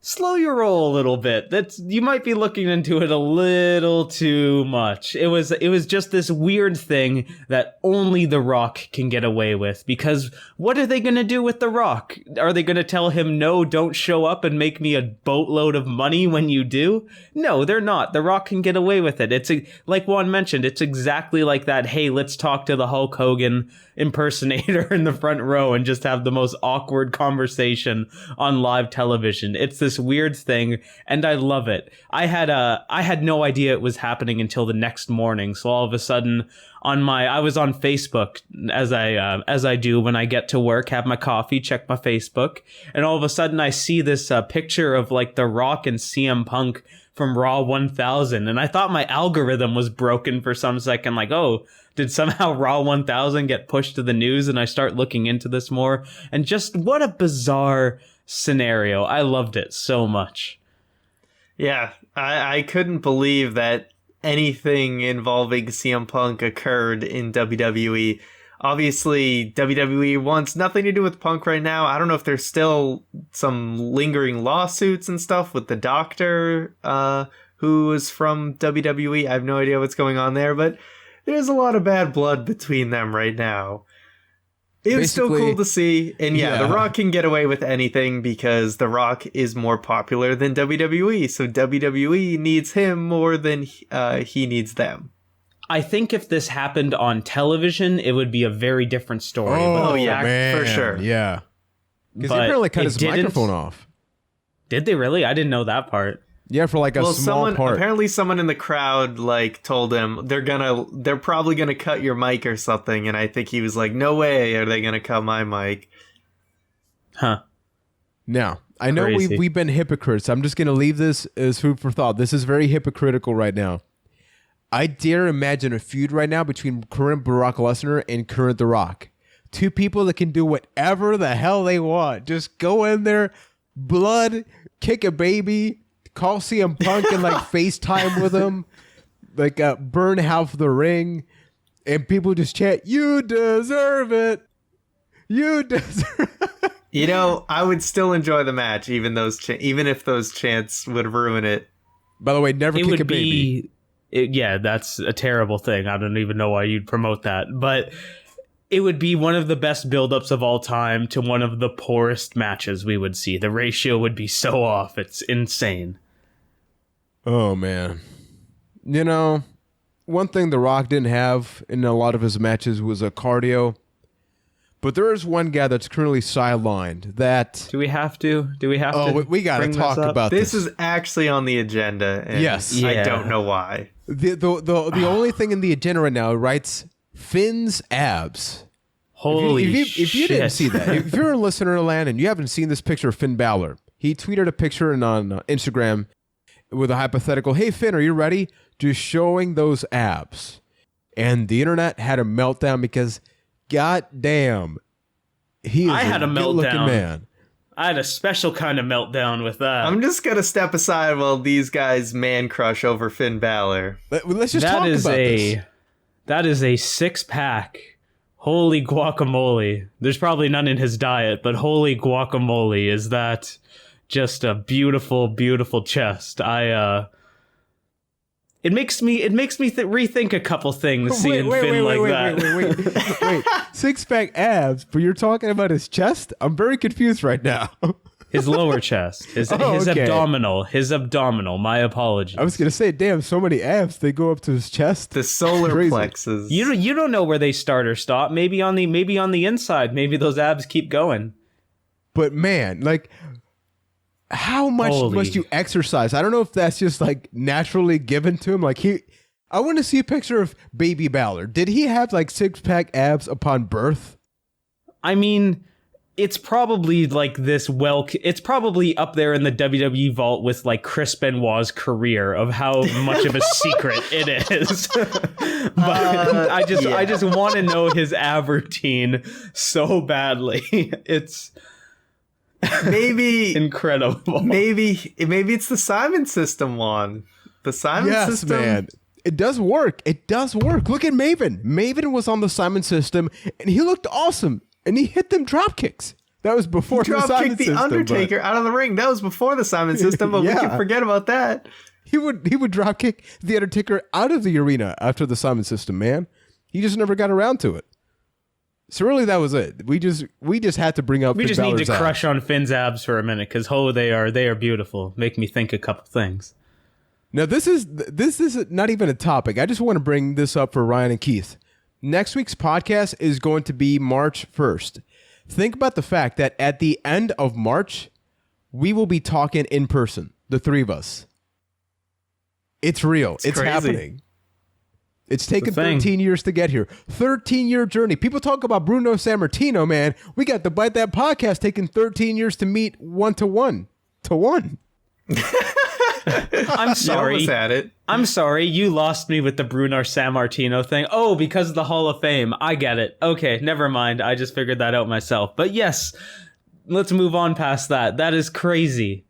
slow your roll a little bit. You might be looking into it a little too much. It was just this weird thing that only The Rock can get away with, because what are they going to do with The Rock? Are they going to tell him, no, don't show up and make me a boatload of money when you do? No, they're not. The Rock can get away with it. It's like Juan mentioned, it's exactly like that, hey, let's talk to the Hulk Hogan impersonator in the front row and just have the most awkward conversation on live television. It's this weird thing, and I love it. I had no idea it was happening until the next morning. So all of a sudden, I was on Facebook as I do when I get to work, have my coffee, check my Facebook, and all of a sudden I see this picture of like The Rock and CM Punk from Raw 1000, and I thought my algorithm was broken for some second. Like, oh, did somehow Raw 1000 get pushed to the news? And I start looking into this more, and just what a bizarre scenario. I loved it so much.
Yeah, I couldn't believe that anything involving CM Punk occurred in WWE. Obviously, WWE wants nothing to do with Punk right now. I don't know if there's still some lingering lawsuits and stuff with the doctor who is from WWE. I have no idea what's going on there, but there's a lot of bad blood between them right now. It was still cool to see. And yeah, The Rock can get away with anything because The Rock is more popular than WWE. So WWE needs him more than he needs them.
I think if this happened on television, it would be a very different story.
Oh, yeah, man. For sure.
Yeah. Because he apparently cut his microphone off.
Did they really? I didn't know that part.
Yeah, for like a small part.
Apparently someone in the crowd like told him they're probably gonna cut your mic or something, and I think he was like, no way are they gonna cut my mic.
Huh.
Now, I know we've been hypocrites. I'm just gonna leave this as food for thought. This is very hypocritical right now. I dare imagine a feud right now between current Barack Lesnar and current The Rock. Two people that can do whatever the hell they want. Just go in there, blood, kick a baby, call CM Punk and like FaceTime with him, like burn half the ring, and people just chant, "You deserve it. You deserve it."
You know, I would still enjoy the match, even if those chants would ruin it.
By the way, never kick a baby.
Yeah, that's a terrible thing. I don't even know why you'd promote that, but it would be one of the best buildups of all time to one of the poorest matches we would see. The ratio would be so off. It's insane.
Oh, man. You know, one thing The Rock didn't have in a lot of his matches was a cardio. But there is one guy that's currently sidelined that...
Do we have to?
Oh, we got to talk about this.
This is actually on the agenda. And
yes.
Yeah. I don't know why.
The only thing in the agenda right now writes Finn's abs.
Holy
shit. If you didn't see that, if you're in listener land and you haven't seen this picture of Finn Balor, he tweeted a picture on Instagram with a hypothetical, "Hey Finn, are you ready?" Just showing those abs. And the internet had a meltdown because, god damn, he is
a
good-looking man.
I had a special kind of meltdown with that.
I'm just going to step aside while these guys man crush over Finn Balor.
Let's just talk about this.
That is a six-pack. Holy guacamole. There's probably none in his diet, but holy guacamole, is that just a beautiful, beautiful chest. It makes me rethink a couple things seeing Finn like that.
Wait. Six-pack abs, but you're talking about his chest? I'm very confused right now.
His lower chest, his abdominal, my apologies.
I was going to say, damn, so many abs, they go up to his chest.
The solar plexus.
You don't know where they start or stop. Maybe on the inside, maybe those abs keep going.
But man, like, how much must you exercise? I don't know if that's just like naturally given to him. Like I want to see a picture of baby Balor. Did he have like six-pack abs upon birth?
I mean, it's probably like this. It's probably up there in the WWE vault with like Chris Benoit's career of how much of a secret it is. But I just want to know his ab routine so badly. It's
maybe
incredible.
Maybe it's the Simon system one. The Simon system.
Yes, man. It does work. It does work. Look at Maven. Maven was on the Simon system, and he looked awesome. And he hit them drop kicks. That was before the Simon system.
The Undertaker out of the ring. That was before the Simon system, but we can forget about that.
He would drop kick the Undertaker out of the arena after the Simon system, man. He just never got around to it. So really, that was it. We just had to bring up.
We just need to crush on Finn's abs for a minute because they are beautiful. Make me think a couple things.
Now this is not even a topic. I just want to bring this up for Ryan and Keith. Next week's podcast is going to be March 1st. Think about the fact that at the end of March, we will be talking in person, the three of us. It's real. It's
crazy.
Happening. It's taken 13 years to get here. 13-year journey. People talk about Bruno Sammartino, man. We got the Byte That podcast taking 13 years to meet 1-to-1.
I'm sorry.
You almost had it.
I'm sorry. You lost me with the Bruno Sammartino thing. Oh, because of the Hall of Fame. I get it. Okay, never mind. I just figured that out myself. But yes, let's move on past that. That is crazy.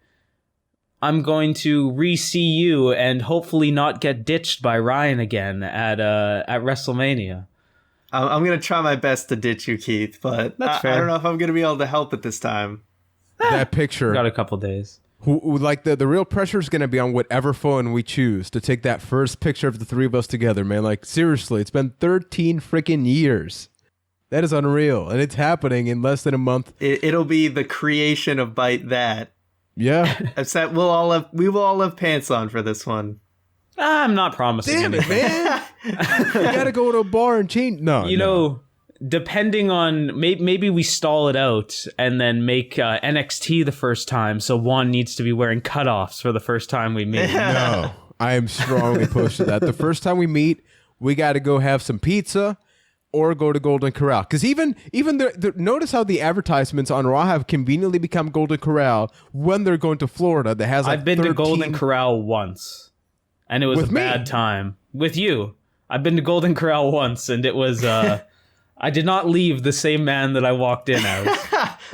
I'm going to re-see you and hopefully not get ditched by Ryan again at WrestleMania.
I'm going to try my best to ditch you, Keith, but
That's fair.
I don't know if I'm going to be able to help it this time.
That picture.
Got a couple days.
Like the real pressure is going to be on whatever phone we choose to take that first picture of the three of us together, man. Like, seriously, it's been 13 freaking years. That is unreal, and it's happening in less than a month.
It'll be the creation of Byte That.
Yeah.
Except we will all have pants on for this one.
I'm not promising
Damn it,
anything.
man. You got to go to a bar and change. No.
You know, depending on maybe we stall it out and then make NXT the first time, so Juan needs to be wearing cutoffs for the first time we meet.
No, I am strongly opposed to that. The first time we meet, we got to go have some pizza or go to Golden Corral. Because even notice how the advertisements on Raw have conveniently become Golden Corral when they're going to Florida. That has like
I've been
13...
to Golden Corral once, and it was
With
a
me?
bad time. With you. I've been to Golden Corral once, and it was... I did not leave the same man that I walked in as.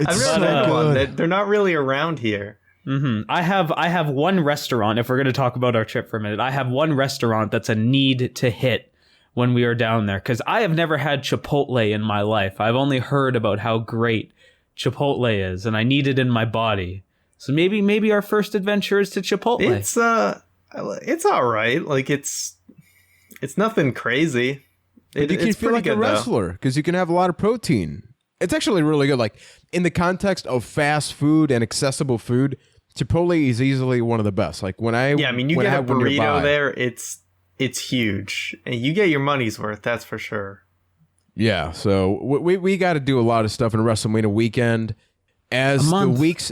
I've never been to one. They're not really around here.
Mm-hmm. I have one restaurant, if we're going to talk about our trip for a minute, I have one restaurant that's a need to hit when we are down there, because I have never had Chipotle in my life. I've only heard about how great Chipotle is, and I need it in my body. So maybe our first adventure is to Chipotle.
It's all right. Like it's nothing crazy.
You can feel like a wrestler because you can have a lot of protein. It's actually really good. Like in the context of fast food and accessible food, Chipotle is easily one of the best. Like you
get a burrito there, it's huge, and you get your money's worth. That's for sure.
Yeah, so we got to do a lot of stuff in WrestleMania weekend. As the weeks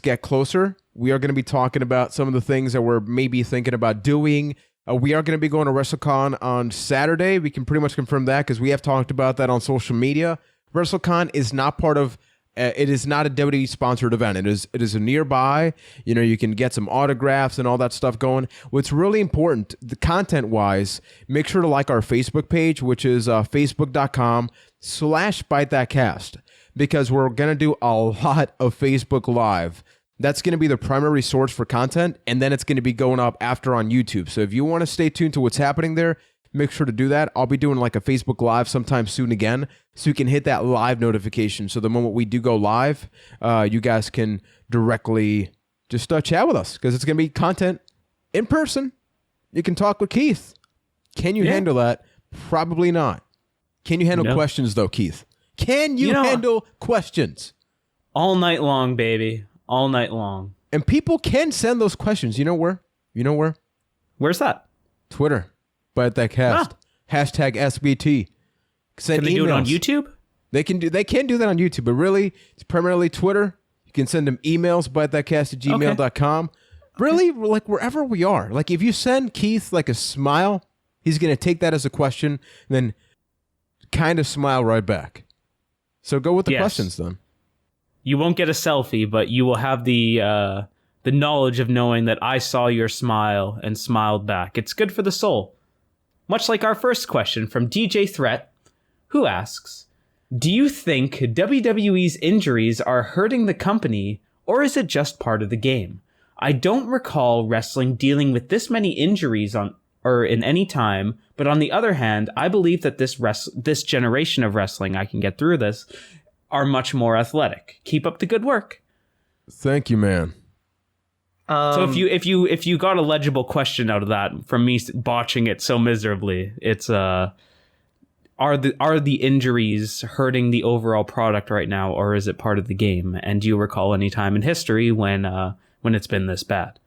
get closer, we are going to be talking about some of the things that we're maybe thinking about doing. We are going to be going to WrestleCon on Saturday. We can pretty much confirm that because we have talked about that on social media. WrestleCon is not part of. It is not a WWE sponsored event. It is a nearby. You know, you can get some autographs and all that stuff going. What's really important, the content wise, make sure to like our Facebook page, which is facebook.com/ByteThatCast, because we're going to do a lot of Facebook Live. That's going to be the primary source for content, and then it's going to be going up after on YouTube. So if you want to stay tuned to what's happening there, make sure to do that. I'll be doing like a Facebook Live sometime soon again, so you can hit that live notification. So the moment we do go live, you guys can directly just chat with us, because it's going to be content in person. You can talk with Keith. Can you handle that? Probably not. Can you handle questions, though, Keith? Can you handle questions?
All night long, baby. All night long.
And people can send those questions. You know where?
Where's that?
Twitter. Byte That Cast. Hashtag SBT. Send
Can they
emails.
do it on YouTube?
They can do that on YouTube, but really, it's primarily Twitter. You can send them emails, bytethatcast@gmail.com. Okay. Really, like wherever we are. Like if you send Keith like a smile, he's going to take that as a question and then kind of smile right back. So go with the questions then.
You won't get a selfie, but you will have the knowledge of knowing that I saw your smile and smiled back. It's good for the soul. Much like our first question from DJ Threat, who asks, do you think WWE's injuries are hurting the company, or is it just part of the game? I don't recall wrestling dealing with this many injuries on or in any time. But on the other hand, I believe that this generation of wrestling, I can get through this, are much more athletic. Keep up the good work.
Thank you, man.
So if you got a legible question out of that from me botching it so miserably, it's are the injuries hurting the overall product right now, or is it part of the game? And do you recall any time in history when it's been this bad?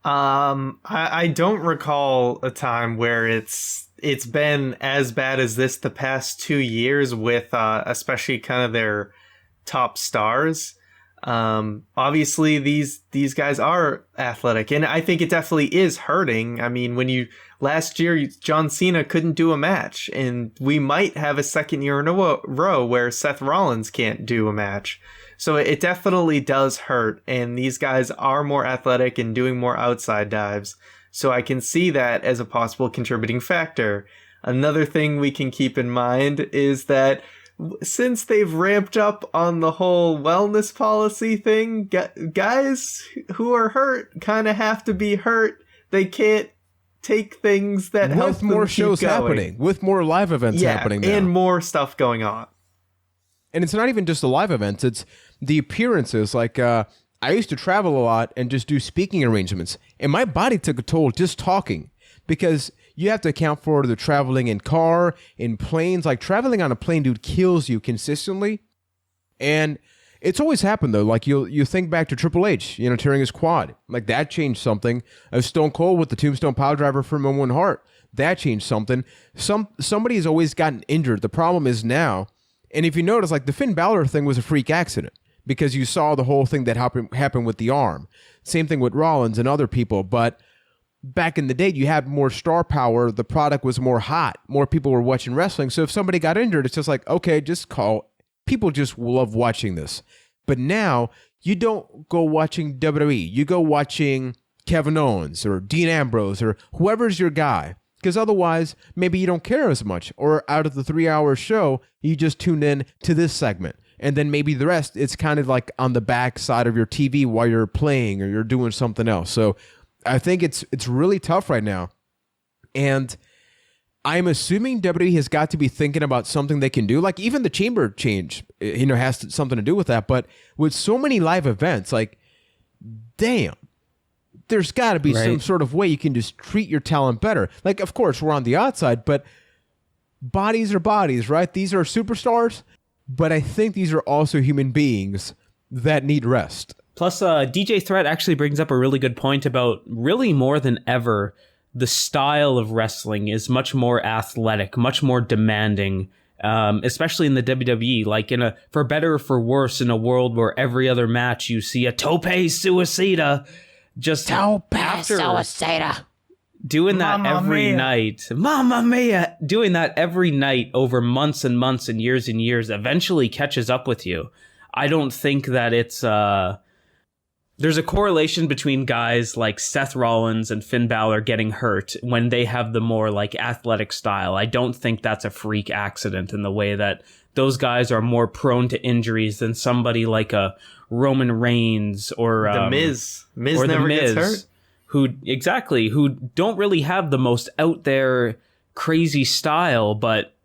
I don't recall a time where it's been as bad as this the past 2 years with especially kind of their top stars. Obviously these guys are athletic, and I think it definitely is hurting. I mean, last year John Cena couldn't do a match, and we might have a second year in a row where Seth Rollins can't do a match. So it definitely does hurt, and these guys are more athletic and doing more outside dives. So I can see that as a possible contributing factor. Another thing we can keep in mind is that since they've ramped up on the whole wellness policy thing, guys who are hurt kind of have to be hurt. They can't take things that help
with more
them
shows
keep going.
happening, with more live events happening now.
And more stuff going on.
And it's not even just the live events, it's the appearances. Like, I used to travel a lot and just do speaking arrangements, and my body took a toll just talking, because you have to account for the traveling in car, in planes. Like, traveling on a plane, dude, kills you consistently. And it's always happened, though. Like, you think back to Triple H, tearing his quad. Like, that changed something. Stone Cold with the Tombstone Piledriver from Owen Hart. That changed something. Somebody's always gotten injured. The problem is now, and if you notice, like, the Finn Balor thing was a freak accident, because you saw the whole thing that happened with the arm. Same thing with Rollins and other people. But back in the day, you had more star power. The product was more hot. More people were watching wrestling. So if somebody got injured, it's just like, okay, just call. People just love watching this. But now, you don't go watching WWE. You go watching Kevin Owens or Dean Ambrose or whoever's your guy. Because otherwise, maybe you don't care as much. Or out of the 3-hour show, you just tune in to this segment. And then maybe the rest, it's kind of like on the back side of your TV while you're playing or you're doing something else. So I think it's really tough right now. And I'm assuming WWE has got to be thinking about something they can do. Like, even the chamber change, has something to do with that. But with so many live events, like, damn, there's got to be some sort of way you can just treat your talent better. Like, of course, we're on the outside, but bodies are bodies, right? These are superstars, but I think these are also human beings that need rest.
Plus, DJ Threat actually brings up a really good point about, really more than ever, the style of wrestling is much more athletic, much more demanding, especially in the WWE. Like, for better or for worse, in a world where every other match you see a tope suicida, just
Suicida.
Doing that
Mamma
every
mia.
night. Mamma mia! Doing that every night over months and months and years eventually catches up with you. I don't think that it's... There's a correlation between guys like Seth Rollins and Finn Balor getting hurt when they have the more, like, athletic style. I don't think that's a freak accident in the way that those guys are more prone to injuries than somebody like a Roman Reigns or
The Miz. Miz
or
never
the Miz,
gets hurt.
who don't really have the most out there crazy style, but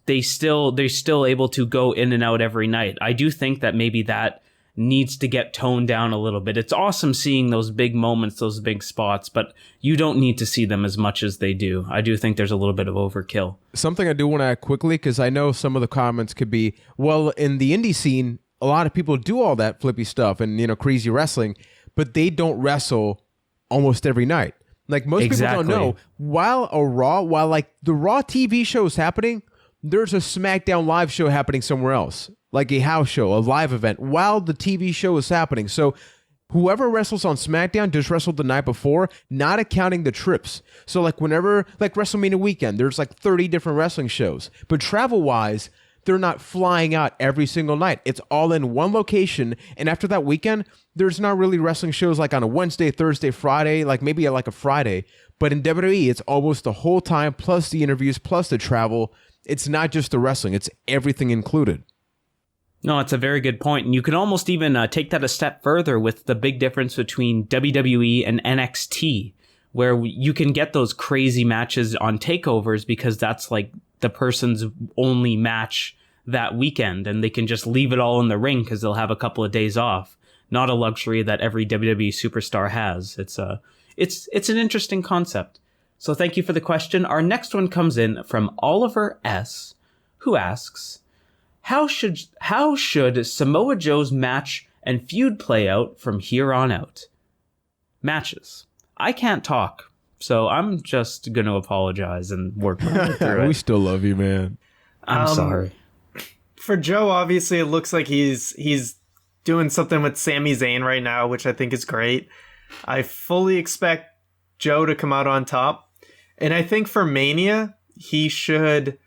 they're still able to go in and out every night. I do think that maybe that needs to get toned down a little bit. It's awesome seeing those big moments, those big spots, but you don't need to see them as much as they do. I do think there's a little bit of overkill.
Something I do want to add quickly, because I know some of the comments could be, well, in the indie scene, a lot of people do all that flippy stuff and, crazy wrestling, but they don't wrestle almost every night. Like, most people don't know, while like the Raw TV show is happening, there's a SmackDown live show happening somewhere else, like a house show, a live event, while the TV show is happening. So whoever wrestles on SmackDown just wrestled the night before, not accounting the trips. So like whenever, like WrestleMania weekend, there's like 30 different wrestling shows. But travel-wise, they're not flying out every single night. It's all in one location. And after that weekend, there's not really wrestling shows like on a Wednesday, Thursday, Friday, like maybe like a Friday. But in WWE, it's almost the whole time, plus the interviews, plus the travel. It's not just the wrestling. It's everything included.
No, it's a very good point. And you can almost even take that a step further with the big difference between WWE and NXT, where you can get those crazy matches on takeovers because that's like the person's only match that weekend, and they can just leave it all in the ring because they'll have a couple of days off. Not a luxury that every WWE superstar has. It's an interesting concept. So thank you for the question. Our next one comes in from Oliver S., who asks, How should Samoa Joe's match and feud play out from here on out? Matches. I can't talk, so I'm just going to apologize and work through it.
We still love you, man.
I'm sorry.
For Joe, obviously, it looks like he's doing something with Sami Zayn right now, which I think is great. I fully expect Joe to come out on top. And I think for Mania, he should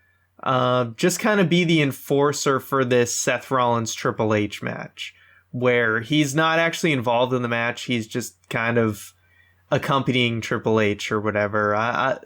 just kind of be the enforcer for this Seth Rollins Triple H match, where he's not actually involved in the match. He's just kind of accompanying Triple H or whatever.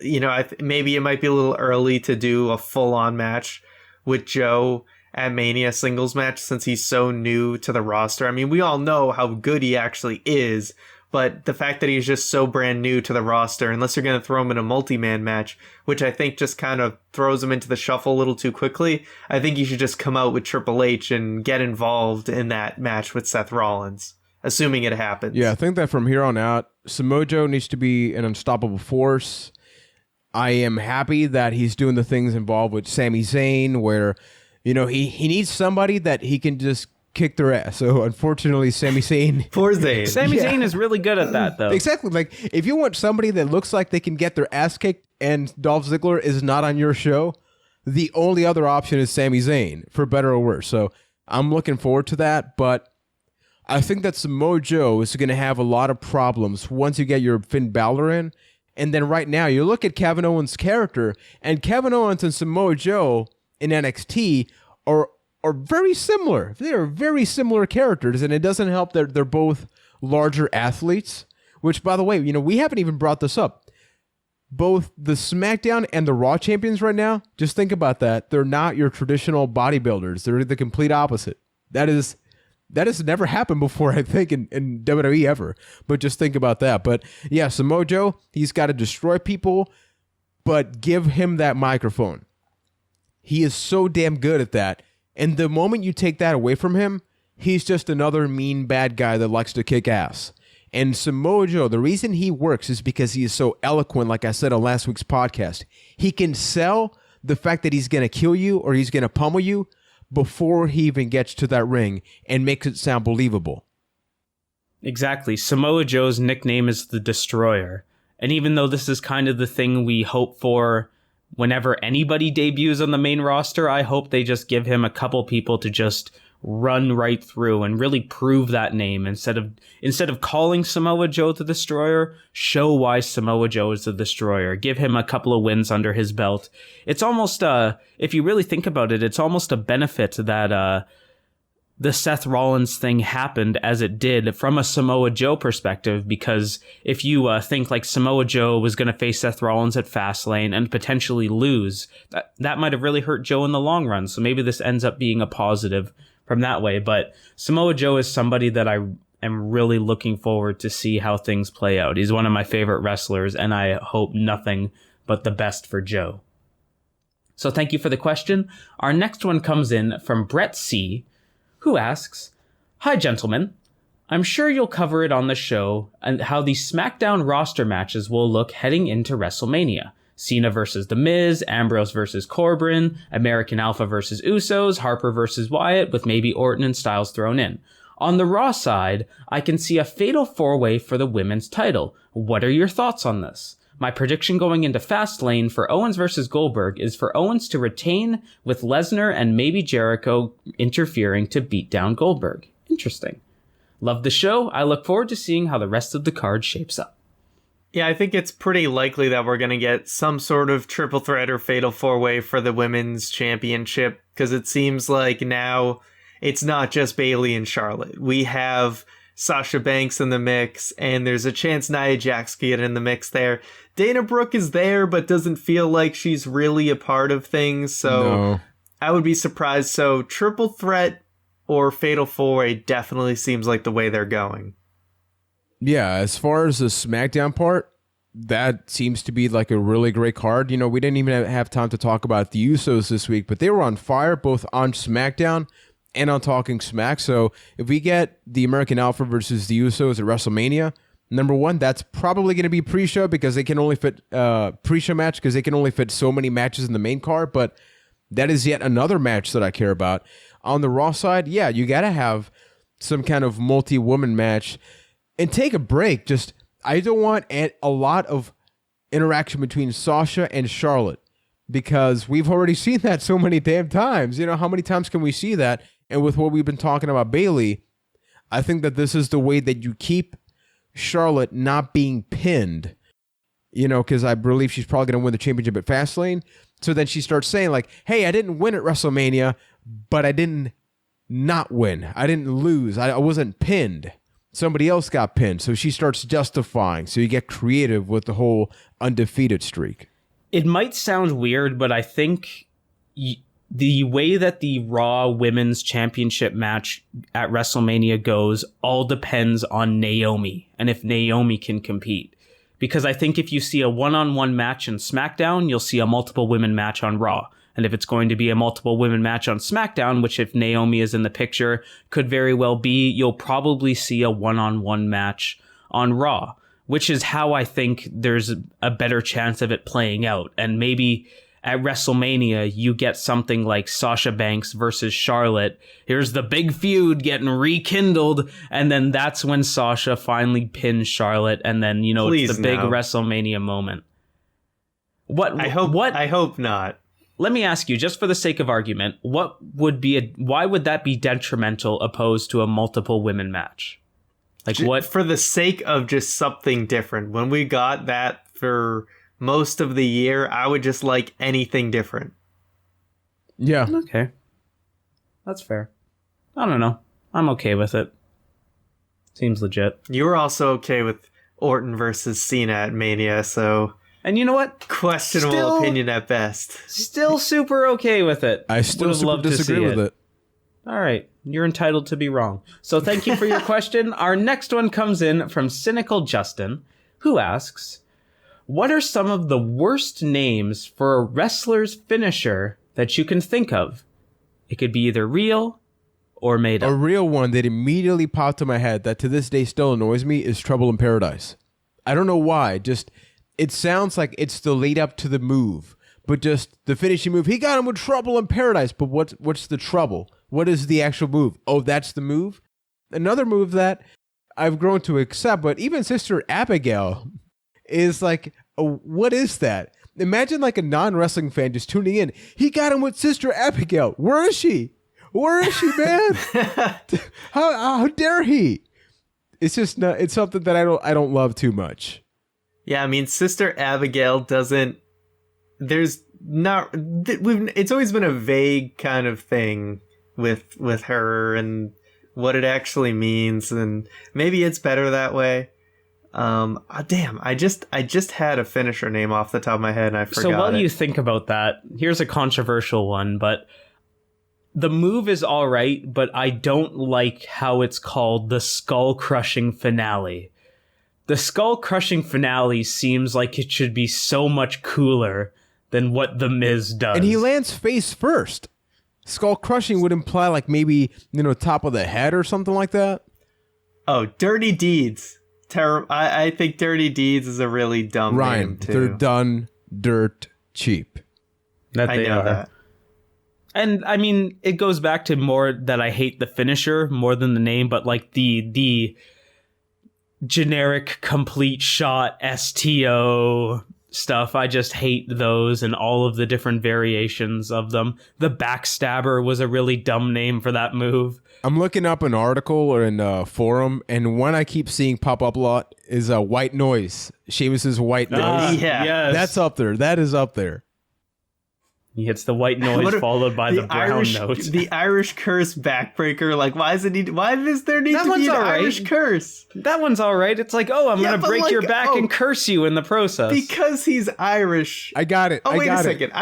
Maybe it might be a little early to do a full-on match with Joe at Mania singles match since he's so new to the roster. I mean, we all know how good he actually is, but the fact that he's just so brand new to the roster, unless you're going to throw him in a multi-man match, which I think just kind of throws him into the shuffle a little too quickly, I think he should just come out with Triple H and get involved in that match with Seth Rollins, assuming it happens. Yeah,
I think that from here on out, Samoa Joe needs to be an unstoppable force. I am happy that he's doing the things involved with Sami Zayn where, he needs somebody that he can just kick their ass. So unfortunately, Sami Zayn.
Poor Zayn.
Sami Zayn is really good at that, though.
Exactly. Like, if you want somebody that looks like they can get their ass kicked and Dolph Ziggler is not on your show, the only other option is Sami Zayn, for better or worse. So I'm looking forward to that, but I think that Samoa Joe is going to have a lot of problems once you get your Finn Balor in. And then right now, you look at Kevin Owens' character, and Kevin Owens and Samoa Joe in NXT are very similar. They are very similar characters, and it doesn't help that they're both larger athletes, which, by the way, we haven't even brought this up. Both the SmackDown and the Raw champions right now, just think about that. They're not your traditional bodybuilders. They're the complete opposite. That has never happened before, I think, in WWE ever. But just think about that. But yeah, Samoa Joe, he's got to destroy people, but give him that microphone. He is so damn good at that. And the moment you take that away from him, he's just another mean bad guy that likes to kick ass. And Samoa Joe, the reason he works is because he is so eloquent, like I said on last week's podcast. He can sell the fact that he's going to kill you or he's going to pummel you before he even gets to that ring and makes it sound believable.
Exactly. Samoa Joe's nickname is the Destroyer. And even though this is kind of the thing we hope for whenever anybody debuts on the main roster, I hope they just give him a couple people to just run right through and really prove that name. Instead of calling Samoa Joe the Destroyer, show why Samoa Joe is the Destroyer. Give him a couple of wins under his belt. It's almost, if you really think about it, it's almost a benefit that the Seth Rollins thing happened as it did from a Samoa Joe perspective, because if you think like Samoa Joe was going to face Seth Rollins at Fastlane and potentially lose, that might have really hurt Joe in the long run. So maybe this ends up being a positive from that way. But Samoa Joe is somebody that I am really looking forward to see how things play out. He's one of my favorite wrestlers, and I hope nothing but the best for Joe. So thank you for the question. Our next one comes in from Brett C., who asks, Hi, gentlemen. I'm sure you'll cover it on the show and how the SmackDown roster matches will look heading into WrestleMania. Cena versus The Miz, Ambrose versus Corbin, American Alpha versus Usos, Harper versus Wyatt, with maybe Orton and Styles thrown in. On the Raw side, I can see a fatal four-way for the women's title. What are your thoughts on this? My prediction going into Fastlane for Owens versus Goldberg is for Owens to retain with Lesnar and maybe Jericho interfering to beat down Goldberg. Interesting. Love the show. I look forward to seeing how the rest of the card shapes up.
Yeah, I think it's pretty likely that we're going to get some sort of triple threat or fatal four-way for the women's championship, because it seems like now it's not just Bayley and Charlotte. We have Sasha Banks in the mix, and there's a chance Nia Jax could get in the mix there. Dana Brooke is there, but doesn't feel like she's really a part of things, so no. I would be surprised. So triple threat or fatal four-way definitely seems like the way they're going.
Yeah, as far as the SmackDown part, that seems to be like a really great card. You know, we didn't even have time to talk about the Usos this week, but they were on fire both on SmackDown and on Talking Smack. So if we get the American Alpha versus the Usos at WrestleMania, number one, that's probably going to be pre-show because they can only fit pre-show match because they can only fit so many matches in the main card. But that is yet another match that I care about. On the Raw side, yeah, you got to have some kind of multi-woman match and take a break. Just, I don't want a lot of interaction between Sasha and Charlotte because we've already seen that so many damn times. You know, how many times can we see that? And with what we've been talking about Bayley, I think that this is the way that you keep Charlotte not being pinned, you know, because I believe she's probably going to win the championship at Fastlane. So then she starts saying like, hey, I didn't win at WrestleMania, but I didn't not win. I didn't lose. I wasn't pinned. Somebody else got pinned. So she starts justifying. So you get creative with the whole undefeated streak.
It might sound weird, but I think the way that the Raw Women's Championship match at WrestleMania goes all depends on Naomi and if Naomi can compete. Because I think if you see a one-on-one match in SmackDown, you'll see a multiple women match on Raw. And if it's going to be a multiple women match on SmackDown, which if Naomi is in the picture, could very well be, you'll probably see a one-on-one match on Raw, which is how I think there's a better chance of it playing out. And maybe at WrestleMania, you get something like Sasha Banks versus Charlotte. Here's the big feud getting rekindled. And then that's when Sasha finally pins Charlotte. And then, you know,
Please
it's the big
no.
WrestleMania moment.
I hope not.
Let me ask you, just for the sake of argument, why would that be detrimental opposed to a multiple women match? Like what?
For the sake of just something different. When we got that for most of the year, I would just like anything different.
Yeah.
Okay. That's fair. I don't know. I'm okay with it. Seems legit.
You were also okay with Orton versus Cena at Mania, so...
And you know what?
Questionable opinion at best.
Still super okay with it.
I still super disagree with it.
All right. You're entitled to be wrong. So thank you for your question. Our next one comes in from Cynical Justin, who asks, what are some of the worst names for a wrestler's finisher that you can think of? It could be either real or made up.
A real one that immediately popped in my head that to this day still annoys me is Trouble in Paradise. I don't know why. Just, it sounds like it's the lead up to the move, but just the finishing move. He got him with Trouble in Paradise, but what's the trouble? What is the actual move? Oh, that's the move? Another move that I've grown to accept, but even Sister Abigail is like, what is that? Imagine like a non-wrestling fan just tuning in. He got him with Sister Abigail. Where is she? Where is she, man? How dare he? It's just not, it's something that I don't love too much.
Yeah, I mean, Sister Abigail doesn't. There's not. It's always been a vague kind of thing with her and what it actually means, and maybe it's better that way. Damn, I just had a finisher name off the top of my head and I forgot.
So while
it.
you think about that, here's a controversial one, but the move is all right, but I don't like how it's called the skull crushing finale. The skull crushing finale seems like it should be so much cooler than what The Miz does.
And he lands face first. Skull crushing would imply like maybe, you know, top of the head or something like that.
Oh, Dirty Deeds. I think Dirty Deeds is a really dumb name too.
They're done dirt cheap.
I know that. And I mean, it goes back to more that I hate the finisher more than the name, but like the generic complete shot STO stuff. I just hate those and all of the different variations of them. The Backstabber was a really dumb name for that move.
I'm looking up an article or in a forum, and one I keep seeing pop up a lot is White Noise. Sheamus's White Noise.
Yeah.
Yes.
That's up there. That is up there.
He hits the white noise followed by the brown note.
The Irish curse backbreaker. Like, why does there need to be an Irish curse?
That one's all right. It's like, oh, I'm going to break your back and curse you in the process.
Because he's Irish.
I got it.
Oh, wait a second.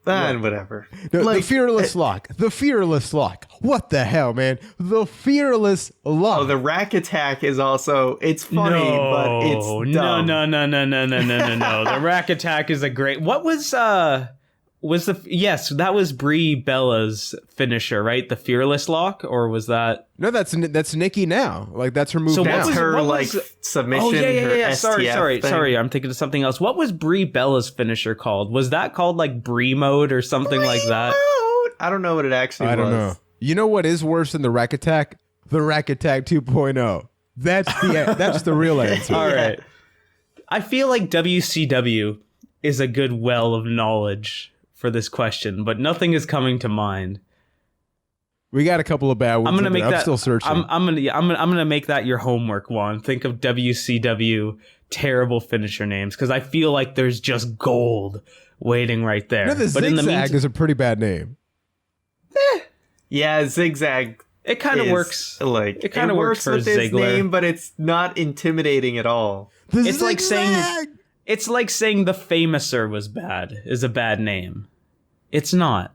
Whatever.
The Fearless Lock. The Fearless Lock. What the hell, man? The Fearless Lock.
Oh, the Rack Attack is also, it's funny, but it's dumb.
No. The Rack Attack is a great... What was yes, that was Brie Bella's finisher, right? The Fearless Lock, or was that...
No, that's Nikki now. Like, that's her move
So
now.
that's her, submission,
Oh, yeah.
her STF
Sorry.
thing.
I'm thinking of something else. What was Brie Bella's finisher called? Was that called, like, Brie Mode or something like that?
I don't know what it actually was.
I don't know. You know what is worse than the Rack Attack? The Rack Attack 2.0. That's the real answer.
All right. I feel like WCW is a good well of knowledge for this question, but nothing is coming to mind.
We got a couple of bad ones. I'm still searching.
I'm gonna make that your homework, Juan. Think of WCW terrible finisher names, because I feel like there's just gold waiting right there.
No, the Zigzag is a pretty bad name.
Yeah, Zigzag.
It kind of works.
Like,
it kind of works for
with his
Ziggler.
name, but it's not intimidating at all.
It's like saying the Famouser was bad, is a bad name. It's not.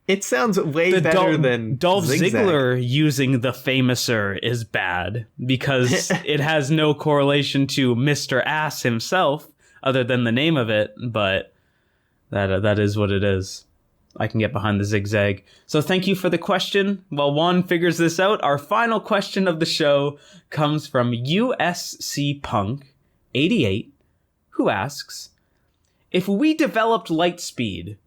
It sounds way better than
Dolph
Zigzag.
Ziggler using the Famouser is bad because it has no correlation to Mr. Ass himself other than the name of it, but that is what it is. I can get behind the Zigzag. So thank you for the question. While Juan figures this out, our final question of the show comes from USC Punk 88, who asks, if we developed light speed,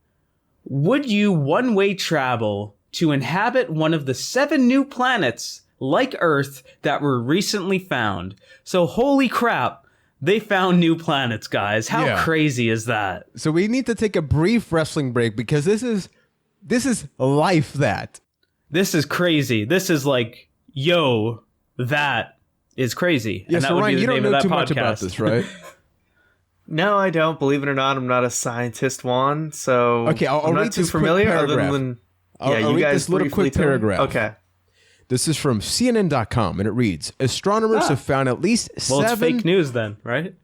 would you one-way travel to inhabit one of the 7 new planets like Earth that were recently found? So holy crap, they found new planets, guys. How crazy is that?
So we need to take a brief wrestling break because this is life that.
This is crazy. This is like, yo, that is crazy.
Yeah,
and
so
that would
Ryan,
be the
you don't
name
know
of that
too
podcast.
much about this, right?
No, I don't. Believe it or not, I'm not a scientist, Juan. So
okay, I'll
I'm
read
not too
this
familiar.
quick
Other
paragraph.
than
I'll read this little quick paragraph.
Okay.
This is from CNN.com, and it reads, astronomers have found at least 7...
It's fake news then, right?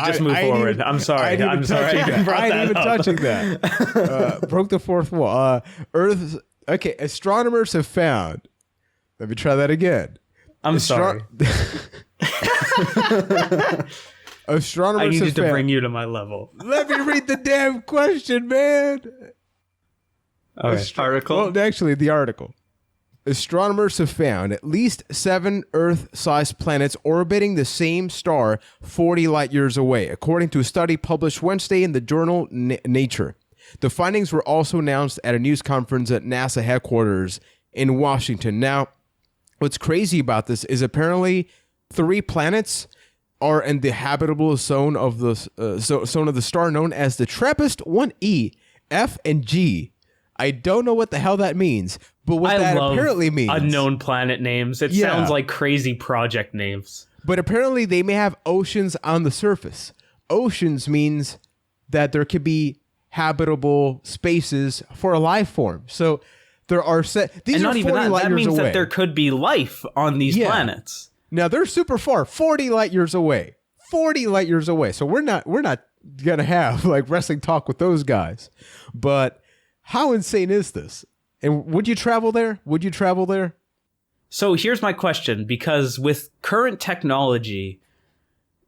Just move forward. I'm sorry. I'm sorry.
I ain't even touching that. Broke the fourth wall. Okay, astronomers have found... Let me try that again.
I'm sorry.
Astronomers
I needed
have
to
found...
bring you to my level.
Let me read the damn question, man.
Okay.
Article.
Well, actually, the article. Astronomers have found at least 7 Earth-sized planets orbiting the same star 40 light years away, according to a study published Wednesday in the journal Nature. The findings were also announced at a news conference at NASA headquarters in Washington. Now, what's crazy about this is apparently 3 planets are in the habitable zone of the zone of the star known as the TRAPPIST-1e, F, and G. I don't know what the hell that means, but what that apparently means...
unknown planet names. It sounds like crazy project names.
But apparently they may have oceans on the surface. Oceans means that there could be habitable spaces for a life form. So there are these
and
are
not
40
even that.
light
That
years
means
away.
that there could be life on these planets.
Now they're super far, 40 light years away. 40 light years away. So we're not gonna have like wrestling talk with those guys. But how insane is this? And would you travel there? Would you travel there?
So here's my question, because with current technology,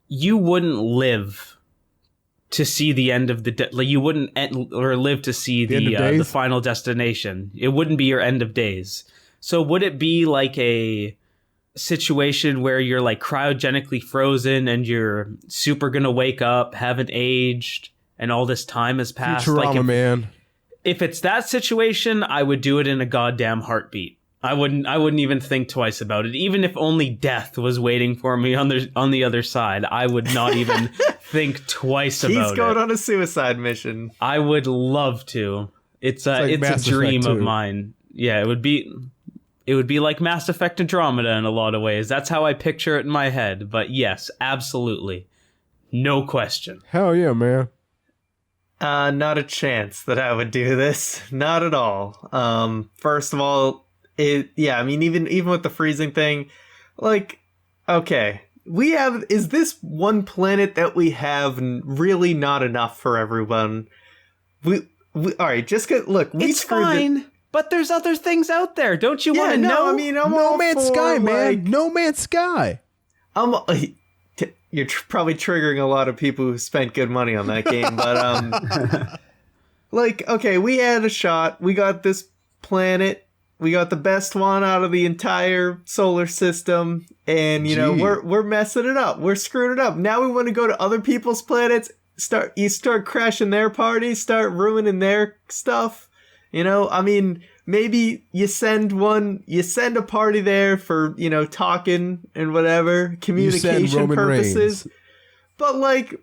you wouldn't live to see the end of the you wouldn't live to see the final destination. It wouldn't be your end of days. So would it be like a situation where you're like cryogenically frozen and you're super gonna wake up, haven't aged, and all this time has passed?
Futurama, man.
If it's that situation, I would do it in a goddamn heartbeat. I wouldn't even think twice about it. Even if only death was waiting for me on the other side, I would not even think twice about it.
He's going on a suicide mission.
I would love to. It's a dream of mine. Yeah, it would be like Mass Effect Andromeda in a lot of ways. That's how I picture it in my head. But yes, absolutely. No question.
Hell yeah, man.
Not a chance that I would do this. Not at all. First of all, even with the freezing thing, like, okay, is this one planet that we have really not enough for everyone? all right, just look, we
It's
screwed
fine, but there's other things out there. Don't you want to know?
I mean, I'm
No
all
Man's
for,
Sky, man.
like,
No Man's Sky.
You're probably triggering a lot of people who spent good money on that game, but like, okay, we had a shot. We got this planet. We got the best one out of the entire solar system, and you know we're messing it up. We're screwing it up. Now we want to go to other people's planets. You start crashing their parties, start ruining their stuff. You know, I mean, maybe you send a party there for, you know, talking and whatever, communication purposes. But like,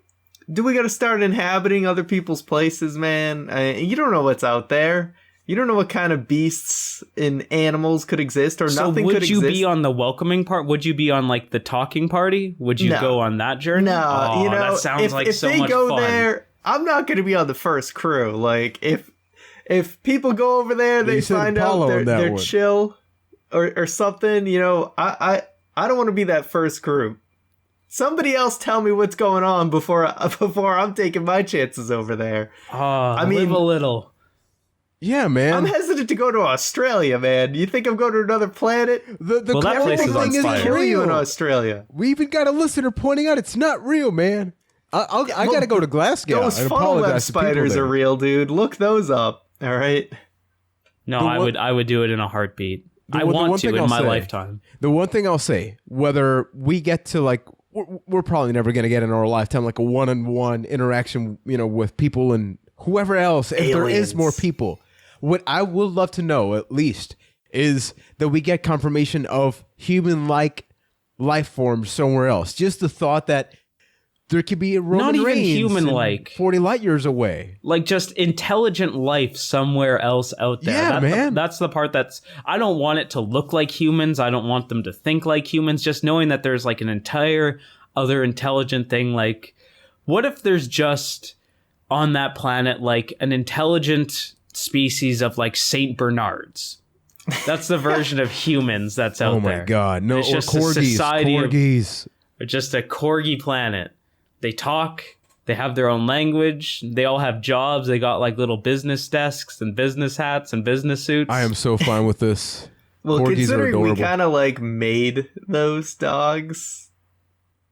do we got to start inhabiting other people's places, man? You don't know what's out there. You don't know what kind of beasts and animals could exist, or nothing could exist.
So would you be on the welcoming part? Would you be on, like, the talking party? Would you go on that journey?
No,
oh,
you know,
that sounds like so much fun.
If they go there, I'm not going to be on the first crew. Like, if people go over there, they find out they're chill or something, you know, I don't want to be that first crew. Somebody else tell me what's going on before I'm taking my chances over there.
I mean, live a little.
Yeah, man.
I'm hesitant to go to Australia, man. You think I'm going to another planet?
The
that place is on fire.
Kill you in Australia.
We even got a listener pointing out it's not real, man. I got to go to Glasgow.
Those funnel web spiders are real, dude. Look those up. All right.
No, I would do it in a heartbeat. I want to in my lifetime.
The one thing I'll say, whether we get to like, we're probably never going to get in our lifetime like a one-on-one interaction, you know, with people and whoever else. If there is more people. What I would love to know, at least, is that we get confirmation of human-like life forms somewhere else. Just the thought that there could be a Roman Reigns,
not even human-like,
40 light years away,
like just intelligent life somewhere else out there.
Yeah, man.
That's the part that's. I don't want it to look like humans. I don't want them to think like humans. Just knowing that there's like an entire other intelligent thing. Like, what if there's just on that planet like an intelligent species of like Saint Bernards? That's the version of humans that's out there.
Oh my god, no!
It's
Or
just
corgis,
a society
corgis.
or just a corgi planet. They talk. They have their own language. They all have jobs. They got like little business desks and business hats and business suits.
I am so fine with this.
Well,
Corgis
considering we
adorable.
kind of like made those dogs,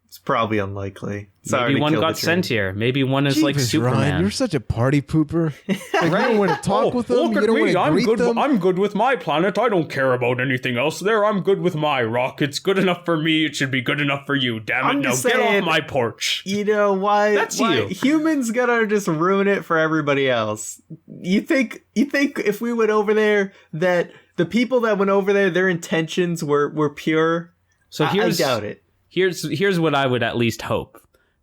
it's probably unlikely. Sorry,
maybe one got sent here. Maybe one is like
Jeepers,
Superman.
Ryan, you're such a party pooper. Like, you don't want to talk with them.
Look
You
at
don't
me.
want to greet them.
I'm good with my planet. I don't care about anything else there. I'm good with my rock. It's good enough for me. It should be good enough for you. Damn it.
I'm
Now
just
get
saying,
off my porch.
You know, why
you.
humans gotta just ruin it for everybody else? You think if we went over there that the people that went over there, their intentions were pure?
So
I doubt it.
Here's what I would at least hope.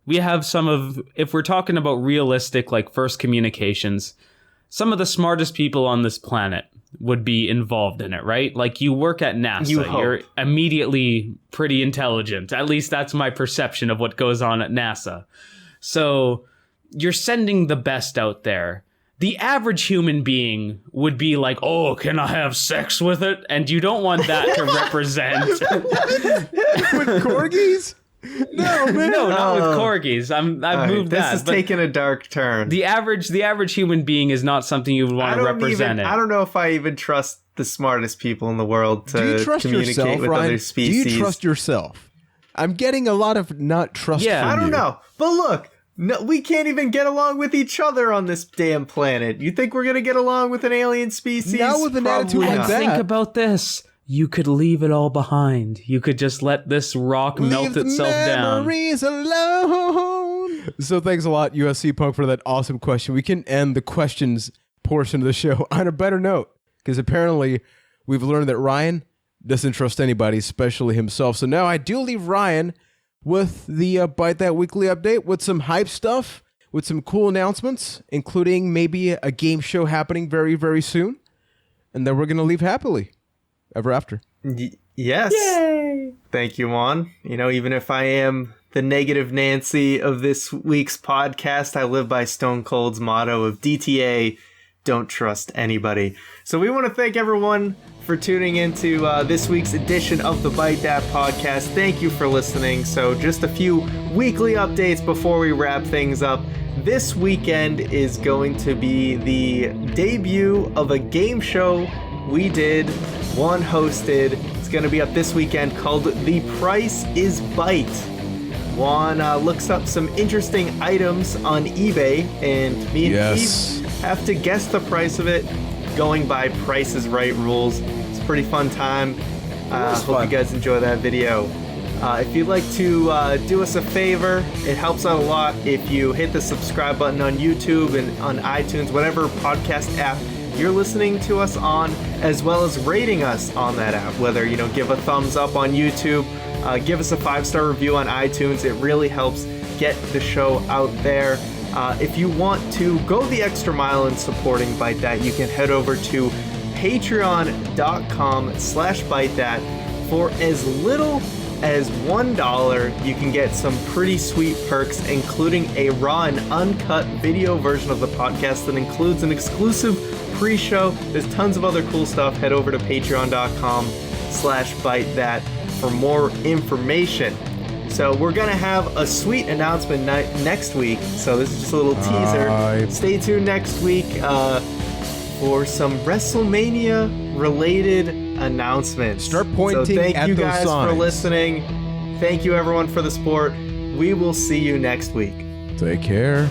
We have if we're talking about realistic, like, first communications, some of the smartest people on this planet would be involved in it, right? Like, you work at NASA. You're immediately pretty intelligent. At least that's my perception of what goes on at NASA. So you're sending the best out there. The average human being would be like, oh, can I have sex with it? And you don't want that to represent...
With corgis? No, man.
No, not with corgis. I've moved that.
This is taking a dark turn.
The average human being is not something you would want to represent.
I don't know if I even trust the smartest people in the world to communicate
yourself,
with
Ryan?
other species.
Do you trust yourself? I'm getting a lot of not trust.
Yeah,
from
I don't
you.
know. But look, no, we can't even get along with each other on this damn planet. You think we're gonna get along with an alien species?
Not with an attitude
Probably
like
not.
that.
Think about this. You could leave it all behind. You could just let this rock melt
Leave
itself
the
down.
memories alone. So thanks a lot, USC Punk, for that awesome question. We can end the questions portion of the show on a better note, because apparently we've learned that Ryan doesn't trust anybody, especially himself. So now I do leave Ryan with the Byte That Weekly Update with some hype stuff, with some cool announcements, including maybe a game show happening very, very soon. And then we're going to leave happily ever after.
Yes. Yay! Thank you, Juan. You know, even if I am the negative Nancy of this week's podcast, I live by Stone Cold's motto of DTA, don't trust anybody. So we want to thank everyone for tuning into this week's edition of the Byte That podcast. Thank you for listening. So just a few weekly updates before we wrap things up. this weekend is going to be the debut of a game show we did, one hosted. It's going to be up this weekend called The Price is Byte. Juan looks up some interesting items on eBay, and me and Keith have to guess the price of it going by Price is Right rules. It's a pretty fun time. Hope you guys enjoy that video. If you'd like to do us a favor, it helps out a lot if you hit the subscribe button on YouTube and on iTunes, whatever podcast app you're listening to us on, as well as rating us on that app. Whether, give a thumbs up on YouTube, give us a 5-star review on iTunes. It really helps get the show out there. If you want to go the extra mile in supporting Byte That, you can head over to patreon.com/Byte That. For as little as $1, you can get some pretty sweet perks, including a raw and uncut video version of the podcast that includes an exclusive pre-show. There's tons of other cool stuff. Head over to patreon.com/Byte That for more information. So we're going to have a sweet announcement next week. So this is just a little teaser. Stay tuned next week for some WrestleMania related announcements.
Start pointing
so thank
at
you
those
guys
signs.
for listening. Thank you everyone for the support. We will see you next week.
Take care.